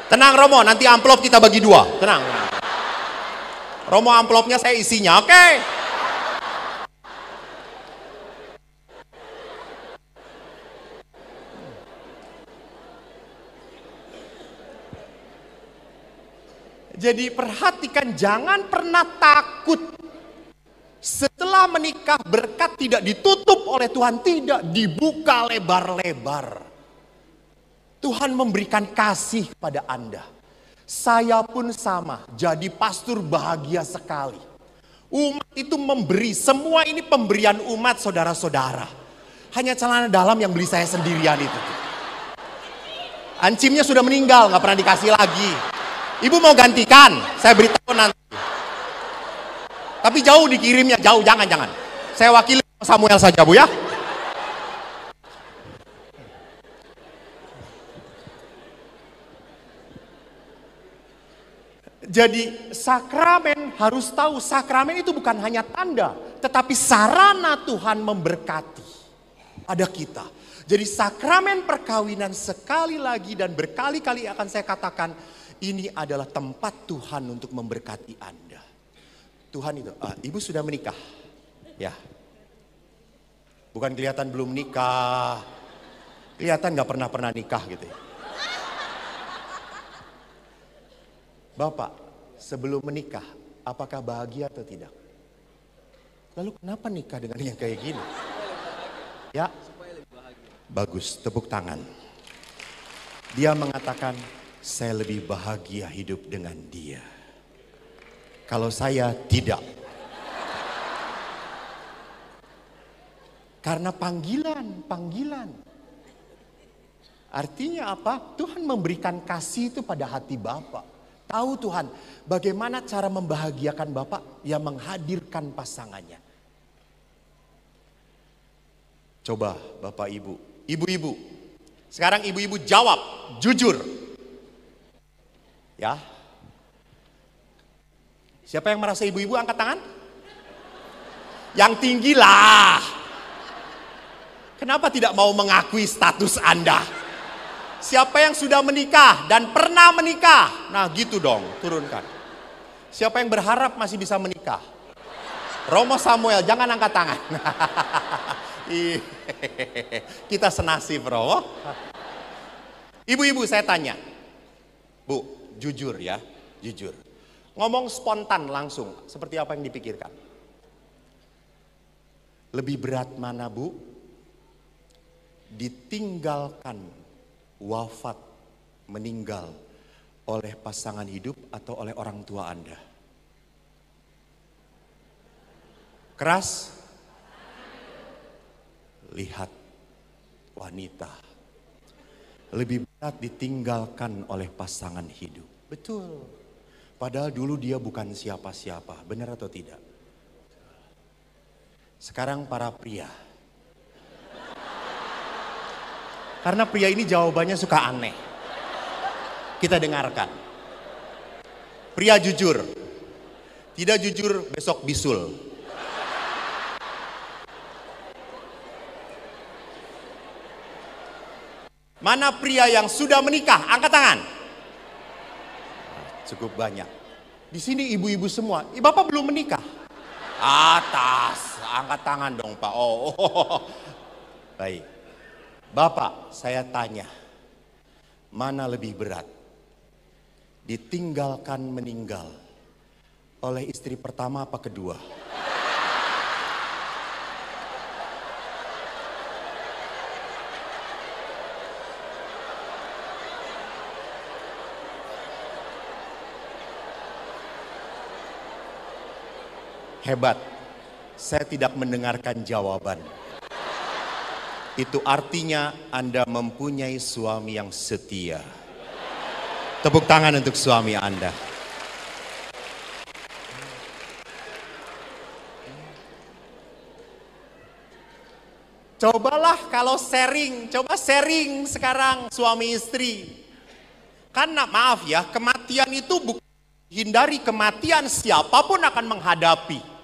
Speaker 3: Tenang Romo, nanti amplop kita bagi dua. Tenang. Romo amplopnya saya isinya, oke? Jadi perhatikan, jangan pernah takut. Setelah menikah berkat tidak ditutup oleh Tuhan, tidak dibuka lebar-lebar. Tuhan memberikan kasih kepada Anda. Saya pun sama, jadi pastor bahagia sekali. Umat itu memberi, semua ini pemberian umat saudara-saudara. Hanya celana dalam yang beli saya sendirian itu. Ancimnya sudah meninggal, gak pernah dikasih lagi. Ibu mau gantikan, saya beritahu nanti. Tapi jauh dikirimnya, jauh, jangan. Saya wakili Samuel saja Bu ya. Jadi sakramen harus tahu, sakramen itu bukan hanya tanda, tetapi sarana Tuhan memberkati ada kita. Jadi sakramen perkawinan sekali lagi dan berkali-kali akan saya katakan, ini adalah tempat Tuhan untuk memberkati Anda. Tuhan itu, Ibu sudah menikah? Ya. Bukan kelihatan belum nikah, kelihatan gak pernah nikah gitu ya. Bapak, sebelum menikah, apakah bahagia atau tidak? Lalu kenapa nikah dengan yang kayak gini? Ya, bagus, tepuk tangan. Dia mengatakan, saya lebih bahagia hidup dengan dia. Kalau saya tidak. Karena panggilan. Artinya apa? Tuhan memberikan kasih itu pada hati Bapak. Tahu Tuhan bagaimana cara membahagiakan Bapak yang menghadirkan pasangannya. Coba Bapak Ibu, ibu-ibu. Sekarang ibu-ibu jawab, jujur. Ya. Siapa yang merasa ibu-ibu angkat tangan? Yang tinggi lah. Kenapa tidak mau mengakui status Anda? Siapa yang sudah menikah dan pernah menikah? Nah gitu dong, turunkan. Siapa yang berharap masih bisa menikah? Romo Samuel, jangan angkat tangan. Kita senasib, Romo. Ibu-ibu saya tanya. Bu, jujur ya, jujur. Ngomong spontan langsung, seperti apa yang dipikirkan? Lebih berat mana, Bu? Ditinggalkan, wafat, meninggal oleh pasangan hidup atau oleh orang tua Anda? Keras? Lihat wanita. Lebih berat ditinggalkan oleh pasangan hidup. Betul. Padahal dulu dia bukan siapa-siapa. Benar atau tidak? Sekarang para pria. Karena pria ini jawabannya suka aneh. Kita dengarkan. Pria jujur. Tidak jujur besok bisul. Mana pria yang sudah menikah? Angkat tangan. Cukup banyak. Di sini ibu-ibu semua. Bapak belum menikah? Atas. Angkat tangan dong Pak. Oh. Baik. Bapak, saya tanya, mana lebih berat? Ditinggalkan meninggal oleh istri pertama apa kedua? Hebat, saya tidak mendengarkan jawaban. Itu artinya Anda mempunyai suami yang setia. Tepuk tangan untuk suami Anda. Cobalah kalau sharing, coba sharing sekarang suami istri. Karena maaf ya, kematian itu bukan hindari kematian, siapapun akan menghadapi.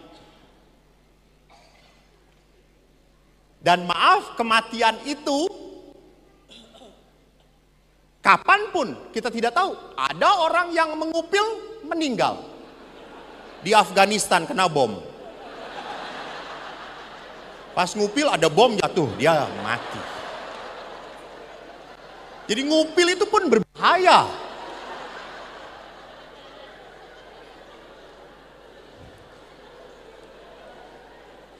Speaker 3: Dan maaf, kematian itu kapanpun kita tidak tahu. Ada orang yang mengupil meninggal. Di Afghanistan kena bom. Pas ngupil ada bom jatuh, dia mati. Jadi ngupil itu pun berbahaya.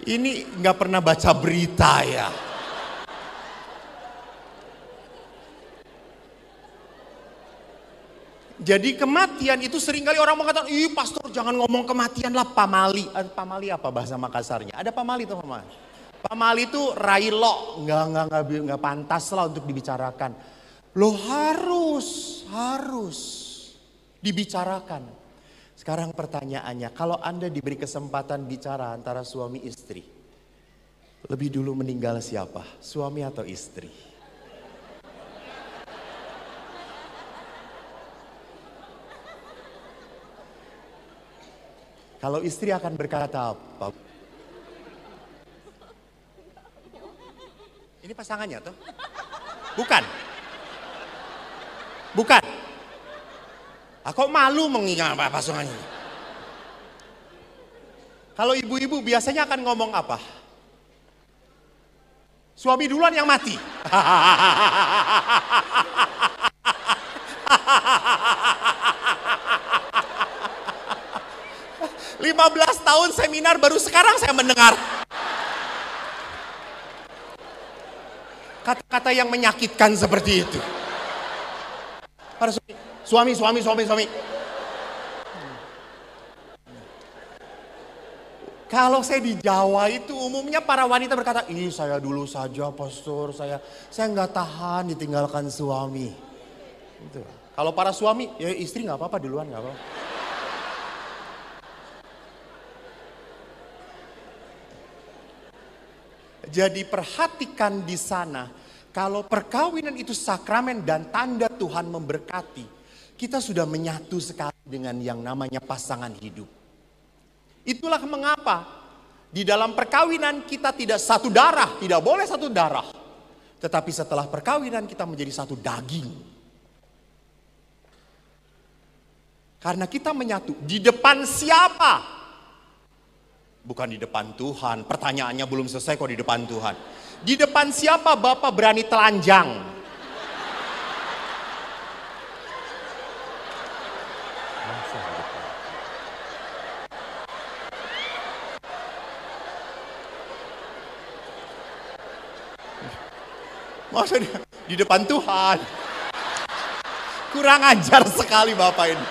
Speaker 3: Ini nggak pernah baca berita ya. Jadi kematian itu seringkali orang mengatakan, ih pastor jangan ngomong kematian lah, pamali. Pamali apa bahasa Makassarnya? Ada pamali tuh pamali. Pamali itu railo, nggak pantas lah untuk dibicarakan. Loh harus dibicarakan. Sekarang pertanyaannya, kalau Anda diberi kesempatan bicara antara suami istri, lebih dulu meninggal siapa? Suami atau istri? Kalau istri akan berkata apa? Ini pasangannya tuh? Bukan. Aku malu mengingat pasangan ini. Kalau ibu-ibu biasanya akan ngomong apa? Suami duluan yang mati. 15 tahun seminar baru sekarang saya mendengar kata-kata yang menyakitkan seperti itu. Suami. Kalau saya di Jawa itu umumnya para wanita berkata, ih saya dulu saja pastor, saya nggak tahan ditinggalkan suami. Gitu. Kalau para suami, ya istri nggak apa-apa duluan, nggak apa-apa. Jadi perhatikan di sana, kalau perkawinan itu sakramen dan tanda Tuhan memberkati, kita sudah menyatu sekali dengan yang namanya pasangan hidup. Itulah mengapa di dalam perkawinan kita tidak satu darah, tidak boleh satu darah. Tetapi setelah perkawinan kita menjadi satu daging. Karena kita menyatu di depan siapa? Bukan di depan Tuhan. Pertanyaannya belum selesai kok di depan Tuhan. Di depan siapa Bapak berani telanjang? Maksudnya di depan Tuhan. Kurang ajar sekali Bapak ini.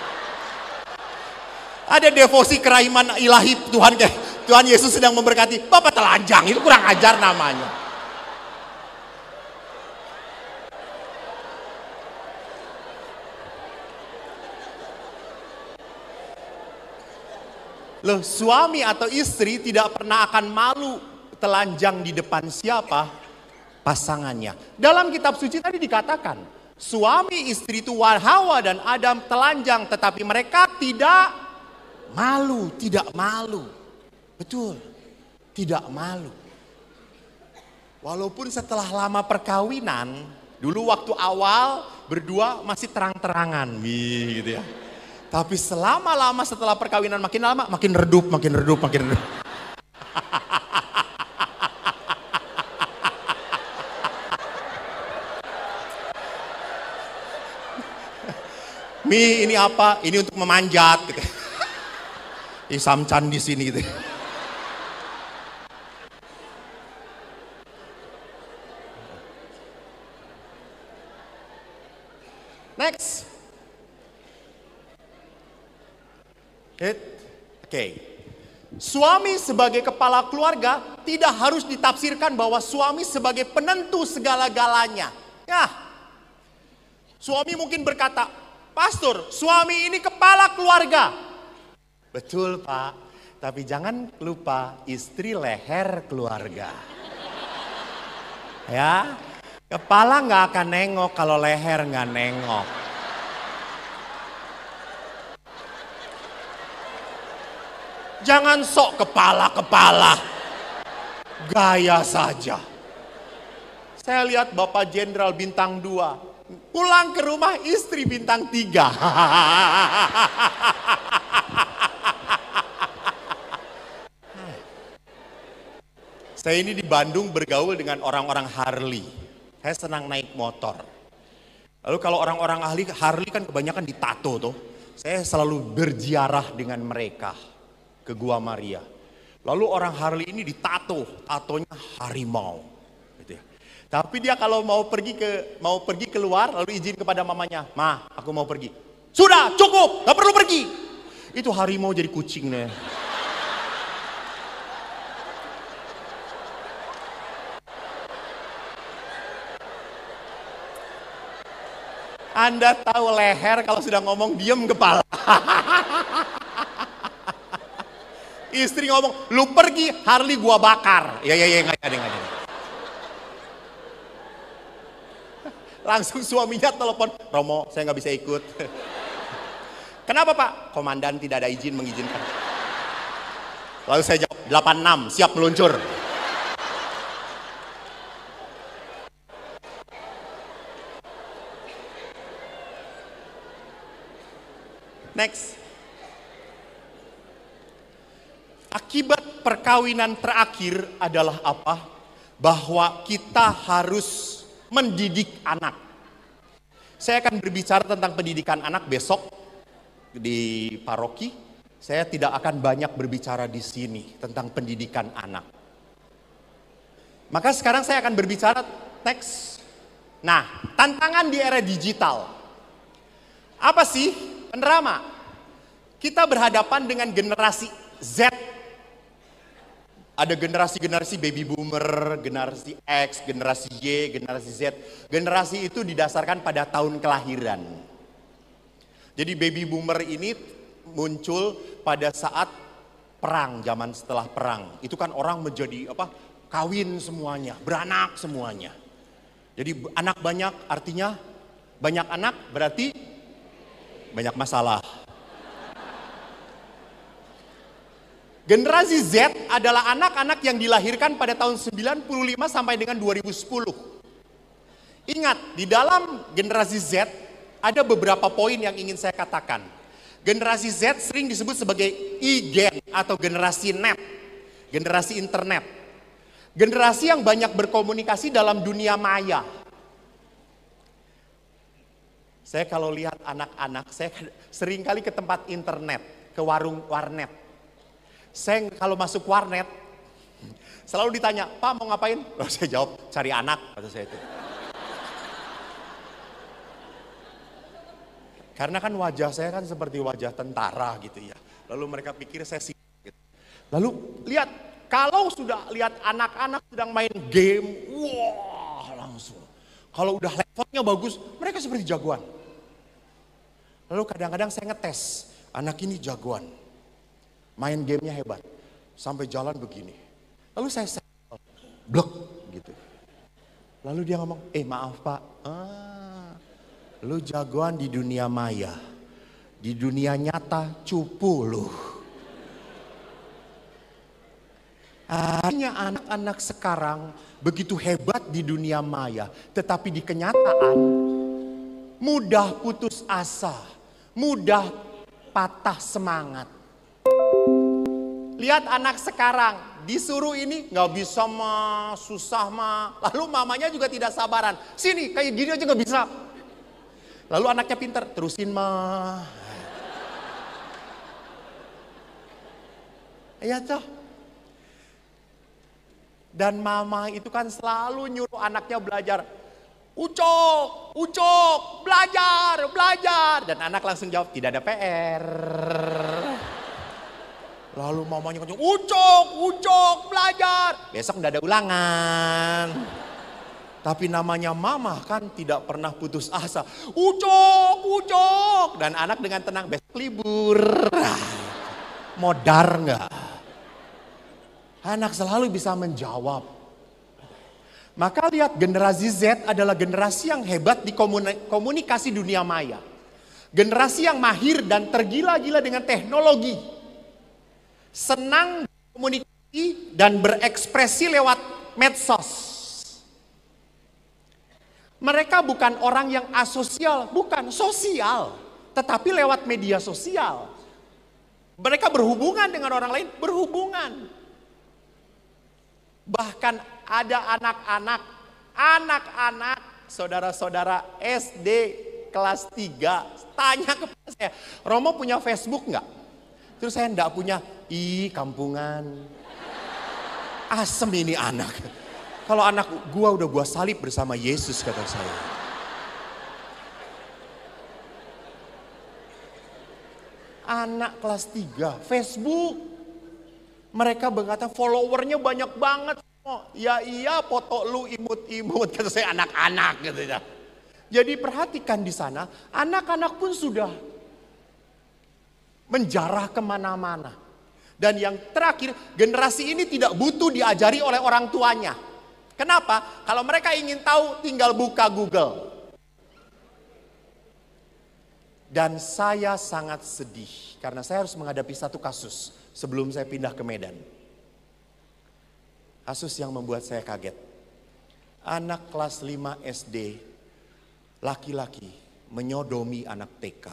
Speaker 3: Ada devosi kerahiman ilahi Tuhan, kayak Tuhan Yesus sedang memberkati. Bapak telanjang, itu kurang ajar namanya. Loh, suami atau istri tidak pernah akan malu telanjang di depan siapa? Pasangannya. Dalam kitab suci tadi dikatakan, suami istri itu Hawa dan Adam telanjang, tetapi mereka tidak malu, tidak malu. Betul, tidak malu. Walaupun setelah lama perkawinan, dulu waktu awal berdua masih terang-terangan, gitu ya. Tapi selama-lama setelah perkawinan makin lama, makin redup, makin redup, makin redup. Mi, ini apa? Ini untuk memanjat gitu. Samcan di sini gitu. Next. Oke. Suami sebagai kepala keluarga tidak harus ditafsirkan bahwa suami sebagai penentu segala-galanya. Ya. Suami mungkin berkata, Pastor, suami ini kepala keluarga. Betul Pak, tapi jangan lupa istri leher keluarga. Ya, kepala nggak akan nengok kalau leher nggak nengok. Jangan sok kepala-kepala, gaya saja. Saya lihat Bapak Jenderal bintang 2. Pulang ke rumah istri bintang 3. Saya ini di Bandung bergaul dengan orang-orang Harley. Saya senang naik motor. Lalu kalau orang-orang Harley kan kebanyakan ditato tuh. Saya selalu berziarah dengan mereka ke Gua Maria. Lalu orang Harley ini ditato, tatonya harimau. Tapi dia kalau mau pergi keluar lalu izin kepada mamanya, "Ma, aku mau pergi." "Sudah, cukup, gak perlu pergi." Itu harimau jadi kucing nih. Anda tahu leher kalau sudah ngomong diem kepala. Istri ngomong, "Lu pergi, Harley gua bakar." Ya enggak ada. Langsung suaminya telepon, "Romo, saya nggak bisa ikut." "Kenapa Pak?" "Komandan tidak ada izin mengizinkan." Lalu saya jawab, 86, siap meluncur. Next. Akibat perkawinan terakhir adalah apa? Bahwa kita harus mendidik anak. Saya akan berbicara tentang pendidikan anak besok di paroki. Saya tidak akan banyak berbicara di sini tentang pendidikan anak. Maka sekarang saya akan berbicara next. Nah, tantangan di era digital. Apa sih, penerama? Kita berhadapan dengan generasi Z. Ada generasi-generasi baby boomer, generasi X, generasi Y, generasi Z. Generasi itu didasarkan pada tahun kelahiran. Jadi baby boomer ini muncul pada saat perang, zaman setelah perang. Itu kan orang menjadi kawin semuanya, beranak semuanya. Jadi anak banyak artinya banyak anak berarti banyak masalah. Generasi Z adalah anak-anak yang dilahirkan pada tahun 95 sampai dengan 2010. Ingat, di dalam generasi Z ada beberapa poin yang ingin saya katakan. Generasi Z sering disebut sebagai e-gen atau generasi net, generasi internet. Generasi yang banyak berkomunikasi dalam dunia maya. Saya kalau lihat anak-anak, saya sering kali ke tempat internet, ke warnet. Saya kalau masuk warnet, selalu ditanya, Pak mau ngapain? Lalu saya jawab, cari anak, kata saya itu. Karena kan wajah saya kan seperti wajah tentara gitu ya. Lalu mereka pikir saya sibuk gitu. Lalu lihat, kalau sudah lihat anak-anak sedang main game, wah langsung. Kalau udah levelnya bagus, mereka seperti jagoan. Lalu kadang-kadang saya ngetes, anak ini jagoan. Main gamenya hebat, sampai jalan begini. Lalu saya blok gitu. Lalu dia ngomong, maaf Pak, lu jagoan di dunia maya, di dunia nyata cupu lu. Artinya anak-anak sekarang begitu hebat di dunia maya, tetapi di kenyataan mudah putus asa, mudah patah semangat. Lihat anak sekarang, disuruh ini nggak bisa mah, susah mah. Lalu mamanya juga tidak sabaran. Sini kayak gini aja nggak bisa. Lalu anaknya pintar, terusin mah. Iya toh. Dan mama itu kan selalu nyuruh anaknya belajar. Ucok, belajar. Dan anak langsung jawab, tidak ada PR. Lalu mamanya ngomong, ucok, belajar. Besok enggak ada ulangan. Tapi namanya mama kan tidak pernah putus asa. Ucok. Dan anak dengan tenang, besok libur. Modar enggak? Anak selalu bisa menjawab. Maka lihat, generasi Z adalah generasi yang hebat di komunikasi dunia maya. Generasi yang mahir dan tergila-gila dengan teknologi. Senang komunikasi dan berekspresi lewat medsos. Mereka bukan orang yang asosial, bukan sosial, tetapi lewat media sosial. Mereka berhubungan dengan orang lain, berhubungan. Bahkan ada anak-anak, saudara-saudara SD kelas 3 tanya kepada saya, Romo punya Facebook enggak? Terus saya enggak punya, kampungan. Asem ini anak. Kalau anak gua udah gua salib bersama Yesus kata saya. Anak kelas 3, Facebook. Mereka berkata followernya banyak banget. Ya iya foto lu imut-imut kata saya anak-anak gitu ya. Jadi perhatikan di sana, anak-anak pun sudah menjarah kemana-mana. Dan yang terakhir, generasi ini tidak butuh diajari oleh orang tuanya. Kenapa? Kalau mereka ingin tahu, tinggal buka Google. Dan saya sangat sedih, karena saya harus menghadapi satu kasus sebelum saya pindah ke Medan. Kasus yang membuat saya kaget. Anak kelas 5 SD, laki-laki menyodomi anak TK.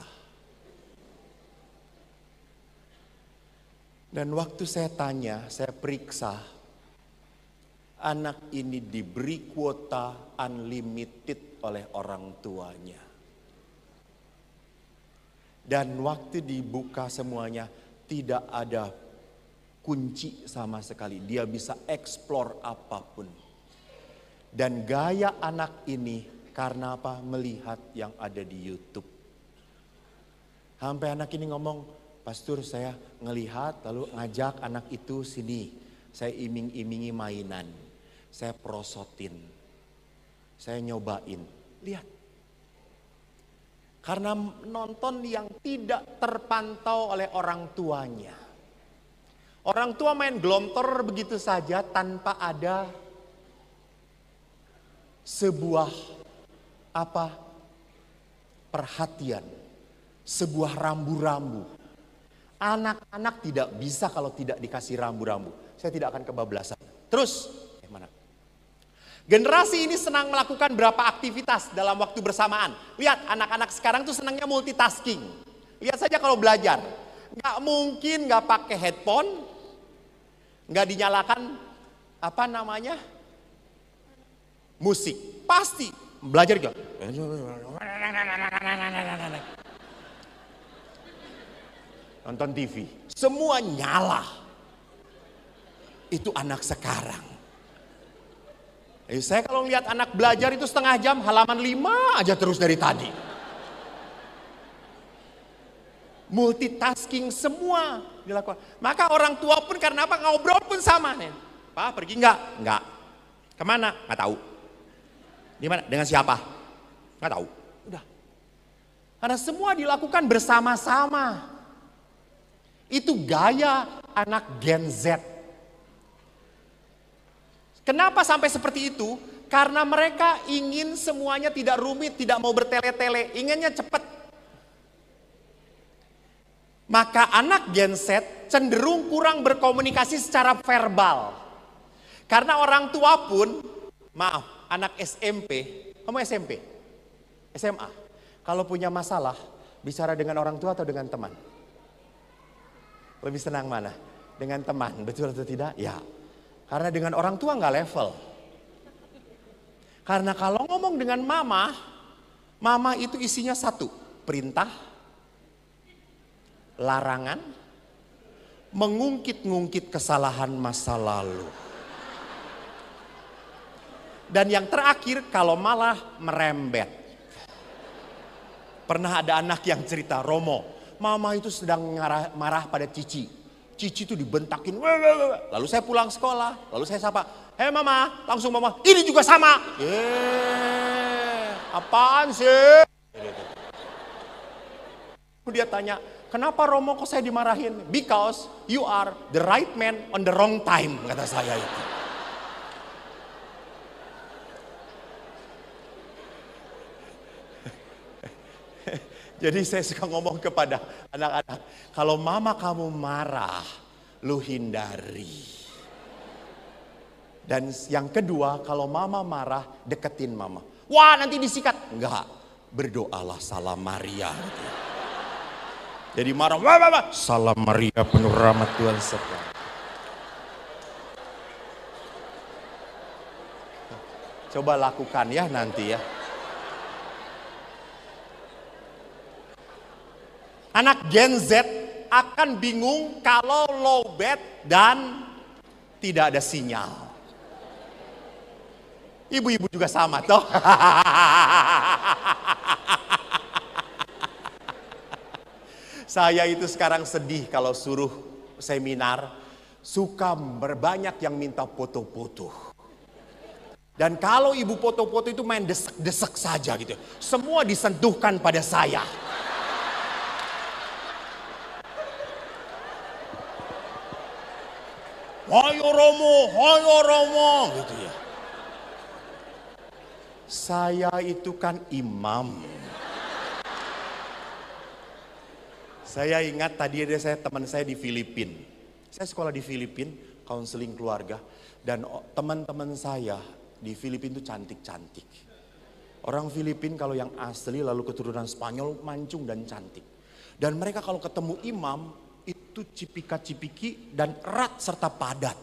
Speaker 3: Dan waktu saya tanya, saya periksa, anak ini diberi kuota unlimited oleh orang tuanya. Dan waktu dibuka semuanya, tidak ada kunci sama sekali. Dia bisa explore apapun. Dan gaya anak ini karena apa? Melihat yang ada di YouTube. Sampai anak ini ngomong, Pastor saya ngelihat lalu ngajak anak itu sini. Saya iming-imingi mainan. Saya prosotin. Saya nyobain. Lihat. Karena nonton yang tidak terpantau oleh orang tuanya. Orang tua main glontor begitu saja tanpa ada sebuah perhatian, sebuah rambu-rambu. Anak-anak tidak bisa kalau tidak dikasih rambu-rambu. Saya tidak akan kebablasan. Terus, mana? Generasi ini senang melakukan berapa aktivitas dalam waktu bersamaan. Lihat, anak-anak sekarang tuh senangnya multitasking. Lihat saja kalau belajar. Nggak mungkin nggak pakai headphone, nggak dinyalakan musik. Pasti belajar juga. Nonton TV, semua nyala. Itu anak sekarang. Saya kalau lihat anak belajar itu setengah jam, halaman 5 aja terus dari tadi. Multitasking semua dilakukan. Maka orang tua pun karena apa? Ngobrol pun sama nih. Pak pergi enggak? Enggak. Kemana? Enggak tahu. Di mana? Dengan siapa? Enggak tahu. Udah. Karena semua dilakukan bersama-sama. Itu gaya anak Gen Z. Kenapa sampai seperti itu? Karena mereka ingin semuanya tidak rumit, tidak mau bertele-tele, inginnya cepat. Maka anak Gen Z cenderung kurang berkomunikasi secara verbal. Karena orang tua pun, maaf, anak SMP, kamu SMP? SMA. Kalau punya masalah, bicara dengan orang tua atau dengan teman? Lebih senang mana? Dengan teman, betul atau tidak? Ya. Karena dengan orang tua nggak level. Karena kalau ngomong dengan mama itu isinya satu, perintah, larangan, mengungkit-ngungkit kesalahan masa lalu. Dan yang terakhir kalau malah merembet. Pernah ada anak yang cerita, Romo, mama itu sedang marah pada Cici. Cici itu dibentakin. Lalu saya pulang sekolah, lalu saya sapa, "Hei mama," langsung mama, "Ini juga sama." Apaan sih? Dia tanya, "Kenapa Romo kok saya dimarahin?" "Because you are the right man on the wrong time," kata saya itu. Jadi saya suka ngomong kepada anak-anak, kalau mama kamu marah, lu hindari. Dan yang kedua, kalau mama marah, deketin mama. Wah, nanti disikat. Enggak, berdoalah salam Maria. Jadi marah, wah. Salam Maria penuh rahmat Tuhan serta. Coba lakukan ya nanti ya. Anak Gen Z akan bingung kalau lowbat dan tidak ada sinyal. Ibu-ibu juga sama toh. Saya itu sekarang sedih kalau suruh seminar, suka berbanyak yang minta foto-foto. Dan kalau ibu foto-foto itu main desek-desek saja gitu. Semua disentuhkan pada saya. Hayo Romo, gitu ya. Saya itu kan imam. Saya ingat tadi ada teman saya di Filipina. Saya sekolah di Filipina, konseling keluarga. Dan teman-teman saya di Filipina itu cantik-cantik. Orang Filipina kalau yang asli lalu keturunan Spanyol, mancung dan cantik. Dan mereka kalau ketemu imam, itu cipika-cipiki dan erat serta padat.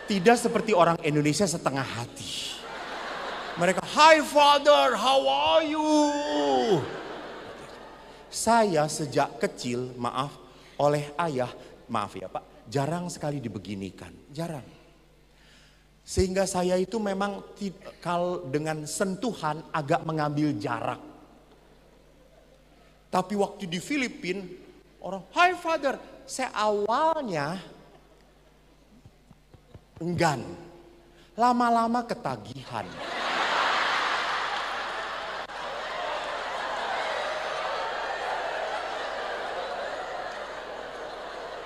Speaker 3: Tidak seperti orang Indonesia setengah hati. Mereka, "Hi father, how are you?" Saya sejak kecil, oleh ayah, maaf ya Pak, jarang sekali dibeginikan, jarang. Sehingga saya itu memang dengan sentuhan agak mengambil jarak. Tapi waktu di Filipina, orang, "Hi Father," saya awalnya enggan. Lama-lama ketagihan.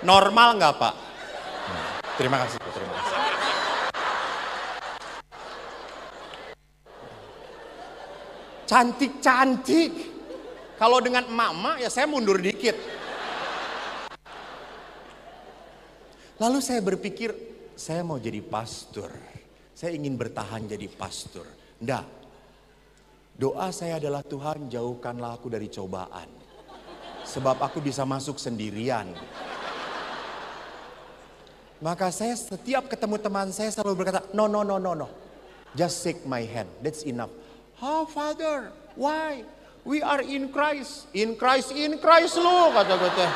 Speaker 3: Normal nggak Pak? Terima kasih, terima kasih. Cantik-cantik. Kalau dengan emak-emak ya saya mundur dikit. Lalu saya berpikir, saya mau jadi pastor. Saya ingin bertahan jadi pastor. Enggak. Doa saya adalah, Tuhan jauhkanlah aku dari cobaan. Sebab aku bisa masuk sendirian. Maka saya setiap ketemu teman saya selalu berkata, no. Just shake my hand, that's enough. "Oh Father, why? We are in Christ." In Christ lu, kata gue teh.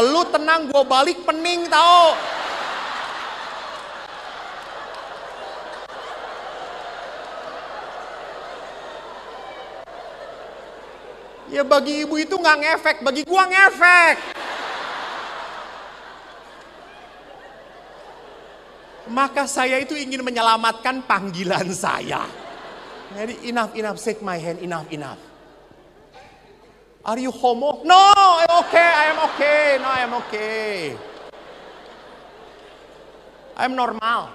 Speaker 3: Lu tenang, gue balik pening tau. Ya bagi ibu itu gak ngefek, bagi gua ngefek. Maka saya itu ingin menyelamatkan panggilan saya. Jadi enough, shake my hand, enough. Are you homo? No, I am okay. I'm normal.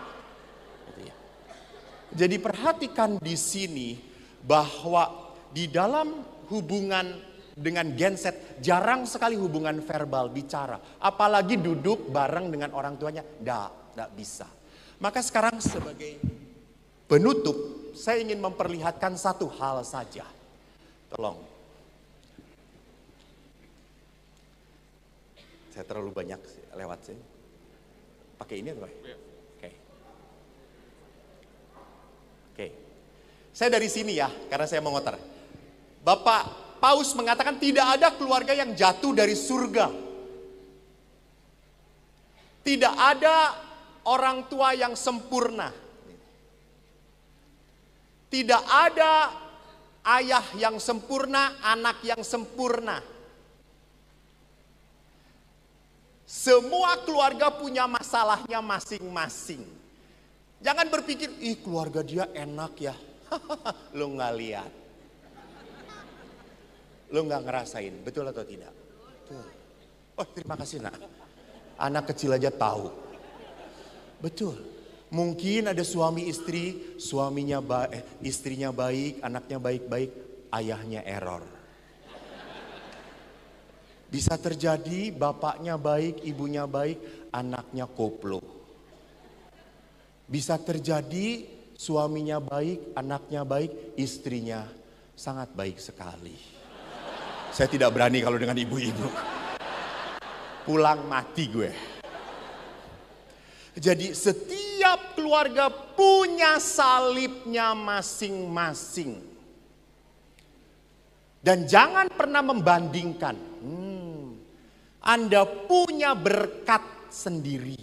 Speaker 3: Jadi perhatikan di sini bahwa di dalam hubungan dengan genset jarang sekali hubungan verbal bicara. Apalagi duduk bareng dengan orang tuanya, enggak bisa. Maka sekarang sebagai penutup, saya ingin memperlihatkan satu hal saja. Tolong. Saya terlalu banyak lewat sih. Pakai ini atau? Oke. Saya dari sini ya, karena saya mau ngotor. Bapak Paus mengatakan tidak ada keluarga yang jatuh dari surga. Tidak ada orang tua yang sempurna. Tidak ada ayah yang sempurna, anak yang sempurna. Semua keluarga punya masalahnya masing-masing. Jangan berpikir, ih keluarga dia enak ya. Lu nggak lihat. Lu nggak ngerasain, betul atau tidak? Betul. Oh terima kasih nak. Anak kecil aja tahu. Betul. Mungkin ada suami istri, istrinya baik, anaknya baik-baik, ayahnya error. Bisa terjadi bapaknya baik, ibunya baik, anaknya koplo. Bisa terjadi suaminya baik, anaknya baik, istrinya sangat baik sekali. Saya tidak berani kalau dengan ibu-ibu. Pulang mati gue. Jadi setiap keluarga punya salibnya masing-masing. Dan jangan pernah membandingkan. Anda punya berkat sendiri.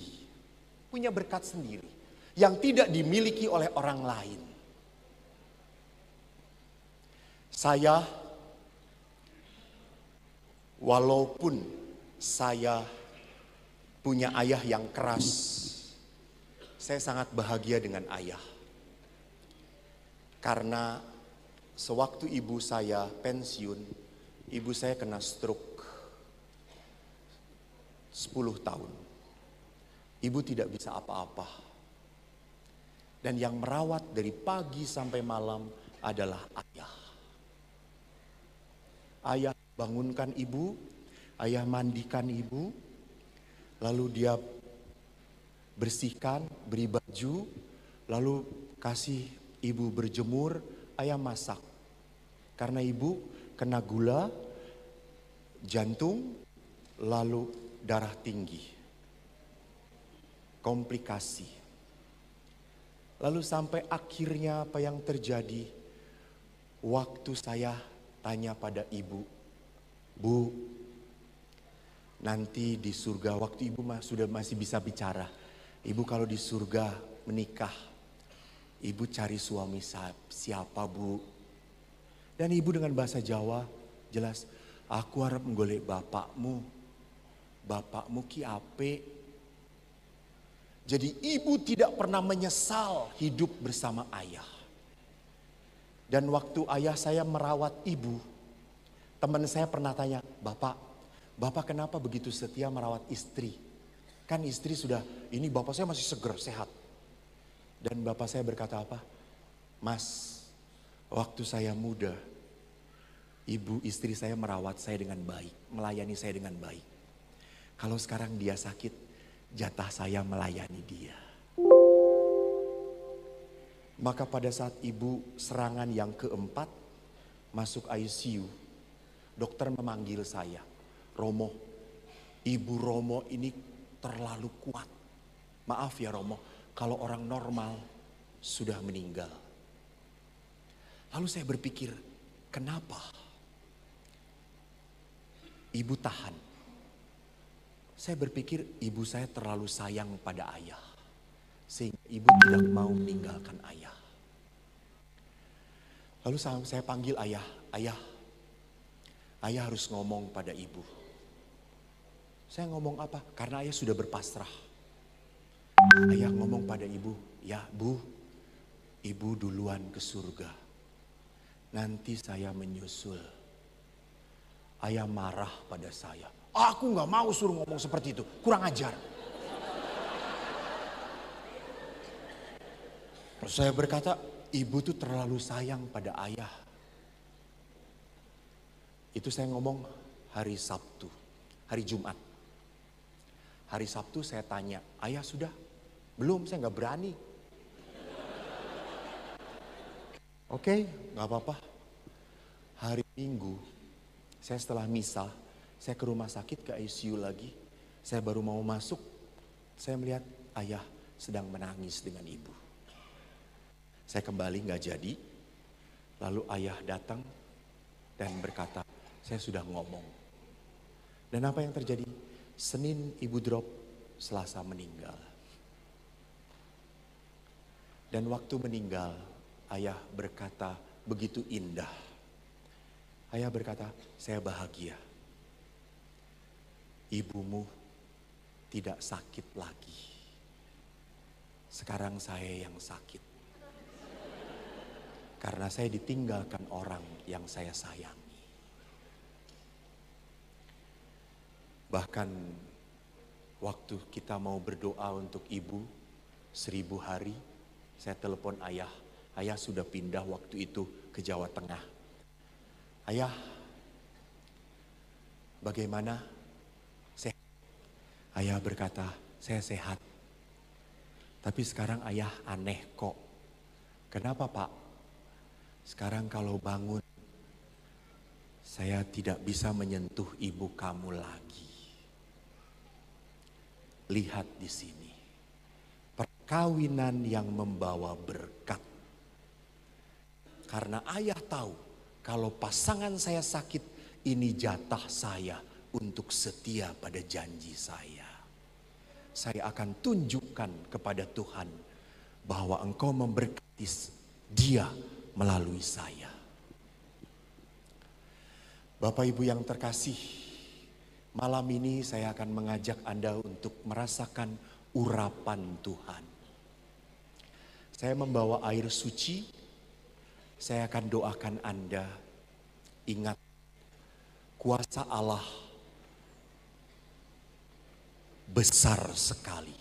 Speaker 3: Punya berkat sendiri. Yang tidak dimiliki oleh orang lain. Saya, walaupun saya punya ayah yang keras, saya sangat bahagia dengan ayah. Karena sewaktu ibu saya pensiun, ibu saya kena stroke 10 tahun. Ibu tidak bisa apa-apa. Dan yang merawat dari pagi sampai malam adalah ayah. Ayah bangunkan ibu, ayah mandikan ibu, lalu dia bersihkan, beri baju, lalu kasih ibu berjemur, ayah masak. Karena ibu kena gula, jantung, lalu darah tinggi. Komplikasi. Lalu sampai akhirnya apa yang terjadi? Waktu saya tanya pada ibu, Bu, nanti di surga, waktu ibu sudah masih bisa bicara. Ibu kalau di surga menikah, ibu cari suami siapa Bu? Dan ibu dengan bahasa Jawa
Speaker 2: jelas. Aku harap menggolek bapakmu. Bapakmu ki ape. Jadi ibu tidak pernah menyesal hidup bersama ayah. Dan waktu ayah saya merawat ibu, teman saya pernah tanya, Bapak kenapa begitu setia merawat istri? Kan istri sudah, ini bapak saya masih seger, sehat. Dan bapak saya berkata apa? Mas, waktu saya muda, ibu istri saya merawat saya dengan baik, melayani saya dengan baik. Kalau sekarang dia sakit, jatah saya melayani dia. Maka pada saat ibu serangan yang keempat, masuk ICU, dokter memanggil saya, Romo, Ibu Romo ini terlalu kuat. Maaf ya Romo, kalau orang normal sudah meninggal. Lalu saya berpikir, kenapa ibu tahan? Saya berpikir ibu saya terlalu sayang pada ayah, sehingga ibu tidak mau meninggalkan ayah. Lalu saya panggil ayah, ayah harus ngomong pada ibu. Saya ngomong apa? Karena ayah sudah berpasrah. Ayah ngomong pada ibu, ya Bu, ibu duluan ke surga. Nanti saya menyusul. Ayah marah pada saya. Aku gak mau suruh ngomong seperti itu, kurang ajar. Terus saya berkata, ibu tuh terlalu sayang pada ayah. Itu saya ngomong hari Sabtu, hari Jumat. Hari Sabtu saya tanya, ayah sudah? Belum, saya gak berani. Oke, gak apa-apa. Hari Minggu, saya setelah misa, saya ke rumah sakit, ke ICU lagi. Saya baru mau masuk, saya melihat ayah sedang menangis dengan ibu. Saya kembali gak jadi, lalu ayah datang dan berkata, saya sudah ngomong. Dan apa yang terjadi? Senin ibu drop, Selasa meninggal. Dan waktu meninggal, ayah berkata begitu indah. Ayah berkata, saya bahagia. Ibumu tidak sakit lagi. Sekarang saya yang sakit. Karena saya ditinggalkan orang yang saya sayangi. Bahkan waktu kita mau berdoa untuk ibu 1000 hari, saya telepon ayah. Ayah sudah pindah waktu itu ke Jawa Tengah. Ayah, bagaimana? Sehat? Ayah berkata, saya sehat. Tapi sekarang ayah aneh kok. Kenapa Pak? Sekarang kalau bangun, saya tidak bisa menyentuh ibu kamu lagi. Lihat di sini, perkawinan yang membawa berkat. Karena ayah tahu, kalau pasangan saya sakit, ini jatah saya untuk setia pada janji saya. Saya akan tunjukkan kepada Tuhan bahwa Engkau memberkati dia melalui saya. Bapak Ibu yang terkasih, malam ini saya akan mengajak Anda untuk merasakan urapan Tuhan. Saya membawa air suci, saya akan doakan Anda. Ingat, kuasa Allah besar sekali.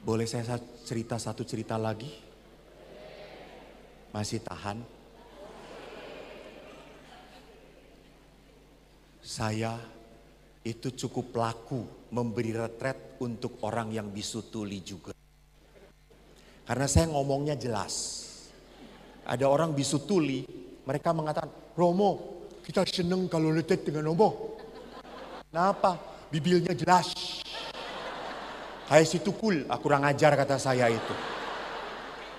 Speaker 2: Boleh saya cerita satu cerita lagi? Masih tahan? Saya itu cukup laku memberi retret untuk orang yang bisu tuli juga. Karena saya ngomongnya jelas. Ada orang bisu tuli, mereka mengatakan, Romo, kita seneng kalau retret dengan Romo. Kenapa? Bibirnya jelas. Kayak si tukul, kurang ajar kata saya itu.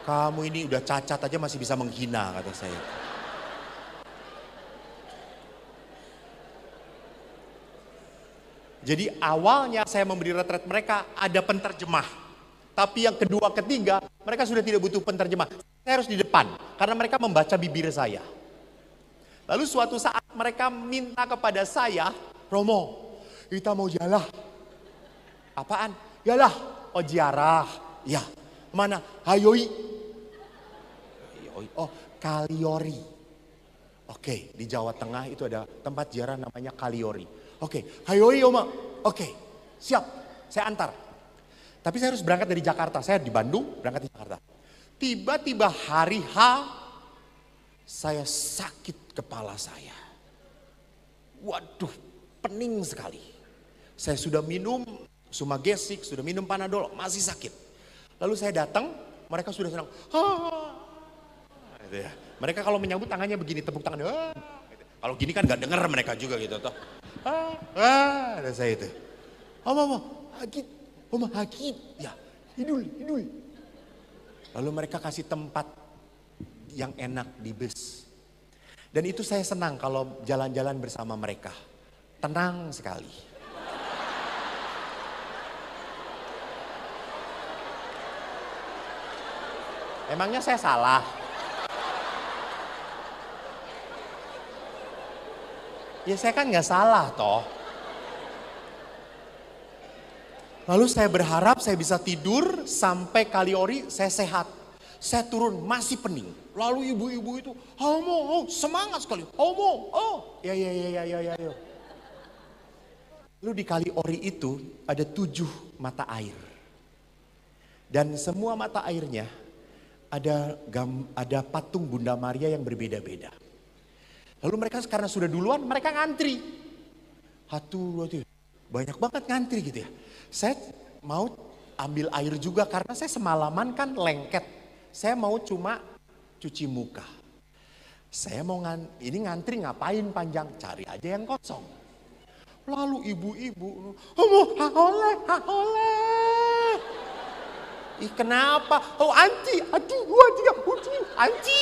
Speaker 2: Kamu ini udah cacat aja masih bisa menghina kata saya. Jadi awalnya saya memberi retret mereka ada penterjemah. Tapi yang kedua ketiga mereka sudah tidak butuh penterjemah. Saya harus di depan karena mereka membaca bibir saya.
Speaker 3: Lalu suatu saat mereka minta kepada saya, Romo, kita mau jalan. Apaan? Yalah, oh ziarah. Ya, mana? Hayoi. Oh, Kaliori. Oke, di Jawa Tengah itu ada tempat ziarah namanya Kaliori. Oke, hayoi Oma. Oke, siap, saya antar. Tapi saya harus berangkat dari Jakarta. Saya di Bandung, berangkat di Jakarta. Tiba-tiba hari H, saya sakit kepala saya. Waduh, pening sekali. Saya sudah minum Sumagesik, sudah minum Panadol, masih sakit. Lalu saya datang, mereka sudah senang. Gitu ya. Mereka kalau menyambut tangannya begini, tepuk tangan. Gitu. Kalau gini kan gak dengar mereka juga gitu. Toh. Ada saya itu. Oma, Hagit. Oma, Hagit. Ya, hidul. Lalu mereka kasih tempat yang enak di bus. Dan itu saya senang kalau jalan-jalan bersama mereka. Tenang sekali. Emangnya saya salah? Ya saya kan gak salah toh. Lalu saya berharap saya bisa tidur sampai Kaliori saya sehat. Saya turun masih pening. Lalu ibu-ibu itu, Omo, semangat sekali. Omo, ya. Lalu di Kaliori itu ada 7 mata air. Dan semua mata airnya ada patung Bunda Maria yang berbeda-beda. Lalu mereka karena sudah duluan, mereka ngantri. 1, 2, 3. Banyak banget ngantri gitu ya. Saya mau ambil air juga karena saya semalaman kan lengket. Saya mau cuma cuci muka. Saya mau ini ngantri ngapain panjang? Cari aja yang kosong. Lalu ibu-ibu, oleh. Ih kenapa? Oh anti, 2, 3, anti.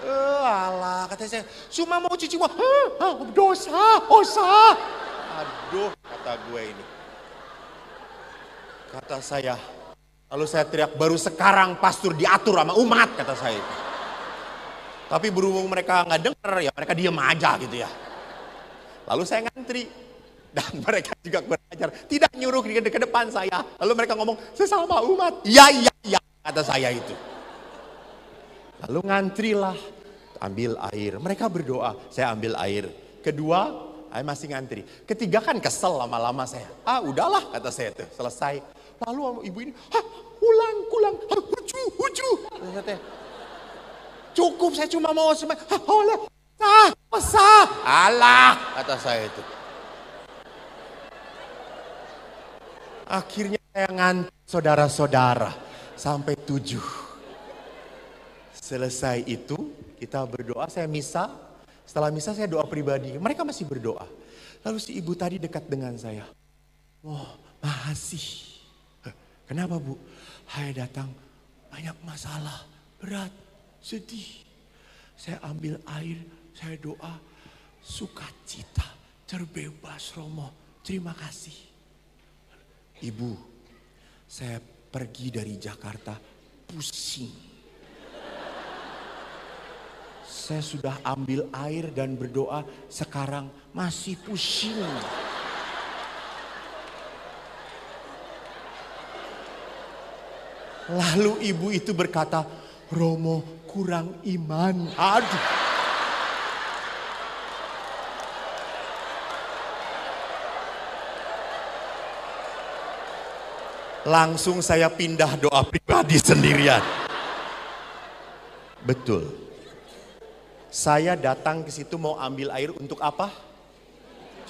Speaker 3: Alah kata saya, cuma mau cuci muka. Dosa. Aduh kata gue ini. Kata saya, lalu saya teriak, baru sekarang pastor diatur sama umat kata saya. Tapi berhubung mereka nggak dengar ya mereka diem aja gitu ya. Lalu saya ngantri. Dan mereka juga kurang ajar. Tidak nyuruh ke depan saya. Lalu mereka ngomong, sesama umat. Iya kata saya itu. Lalu ngantrilah. Ambil air. Mereka berdoa. Saya ambil air. Kedua, saya masih ngantri. Ketiga kan kesel lama-lama saya. Udahlah kata saya itu. Selesai. Lalu ibu ini, ulang. Huju. Cukup saya cuma mau oleh. Sah. Alah kata saya itu. Akhirnya saya ngantri saudara-saudara sampai 7. Selesai itu kita berdoa, saya misa. Setelah misa saya doa pribadi, mereka masih berdoa. Lalu si ibu tadi dekat dengan saya. Makasih. Kenapa Bu? Saya datang banyak masalah, berat, sedih. Saya ambil air, saya doa, sukacita, terbebas Romo. Terima kasih. Ibu, saya pergi dari Jakarta pusing. Saya sudah ambil air dan berdoa, sekarang masih pusing. Lalu ibu itu berkata, Romo kurang iman. Aduh. Langsung saya pindah doa pribadi sendirian. Betul. Saya datang ke situ mau ambil air untuk apa?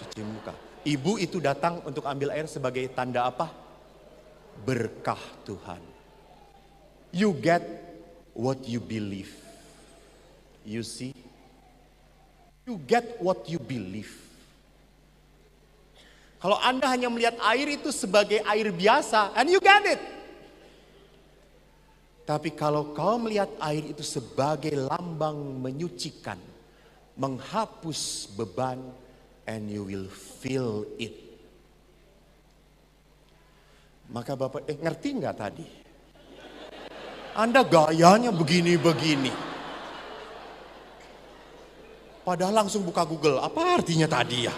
Speaker 3: Cuci muka. Ibu itu datang untuk ambil air sebagai tanda apa? Berkah Tuhan. You get what you believe. You see? You get what you believe. Kalau Anda hanya melihat air itu sebagai air biasa, and you get it. Tapi kalau kau melihat air itu sebagai lambang menyucikan, menghapus beban, and you will feel it. Maka Bapak, ngerti nggak tadi? Anda gayanya begini-begini. Padahal langsung buka Google, apa artinya tadi ya?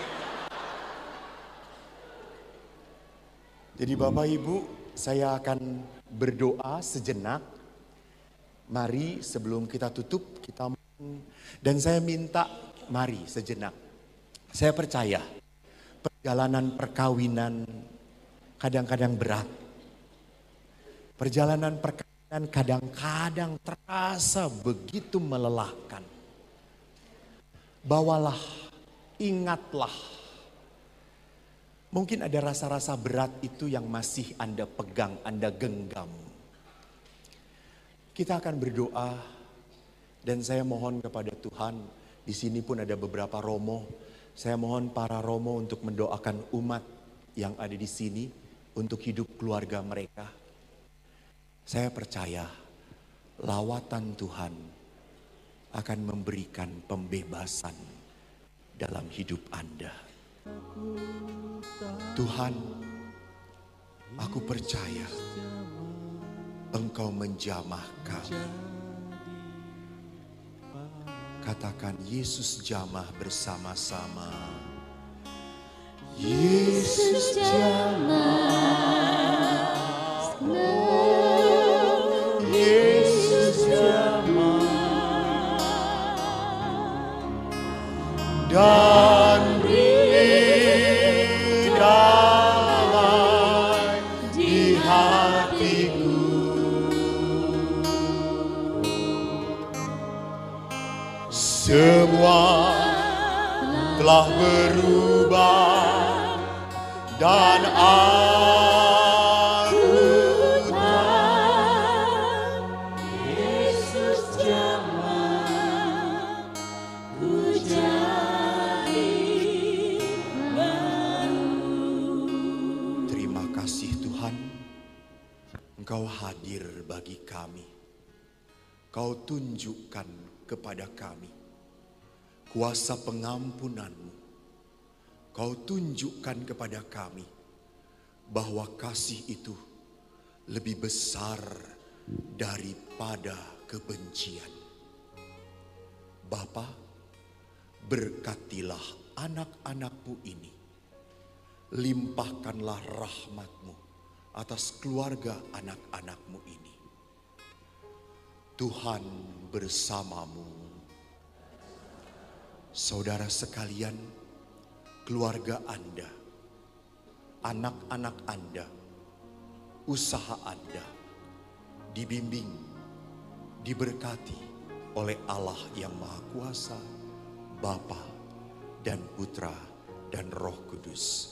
Speaker 3: Jadi Bapak Ibu, saya akan berdoa sejenak. Mari sebelum kita tutup, kita dan saya minta mari sejenak. Saya percaya perjalanan perkawinan kadang-kadang berat. Perjalanan perkawinan kadang-kadang terasa begitu melelahkan. Bawalah, ingatlah. Mungkin ada rasa-rasa berat itu yang masih Anda pegang, Anda genggam. Kita akan berdoa dan saya mohon kepada Tuhan, di sini pun ada beberapa romo. Saya mohon para romo untuk mendoakan umat yang ada di sini untuk hidup keluarga mereka. Saya percaya lawatan Tuhan akan memberikan pembebasan dalam hidup Anda. Tuhan, aku percaya Engkau menjamah kami. Katakan Yesus jamah bersama-sama. Yesus jamah. Oh, Yesus jamah. Dan beri damai di hatiku. Semua telah berubah dan aku tahu Yesus jamah ku jadi baru. Terima kasih Tuhan, Engkau hadir bagi kami. Kau tunjukkan kepada kami kuasa pengampunan-Mu. Kau tunjukkan kepada kami bahwa kasih itu lebih besar daripada kebencian. Bapa, berkatilah anak-anak-Mu ini. Limpahkanlah rahmat-Mu atas keluarga anak-anak-Mu ini. Tuhan bersamamu. Saudara sekalian, keluarga Anda, anak-anak Anda, usaha Anda, dibimbing, diberkati oleh Allah yang Maha Kuasa, Bapa dan Putra dan Roh Kudus.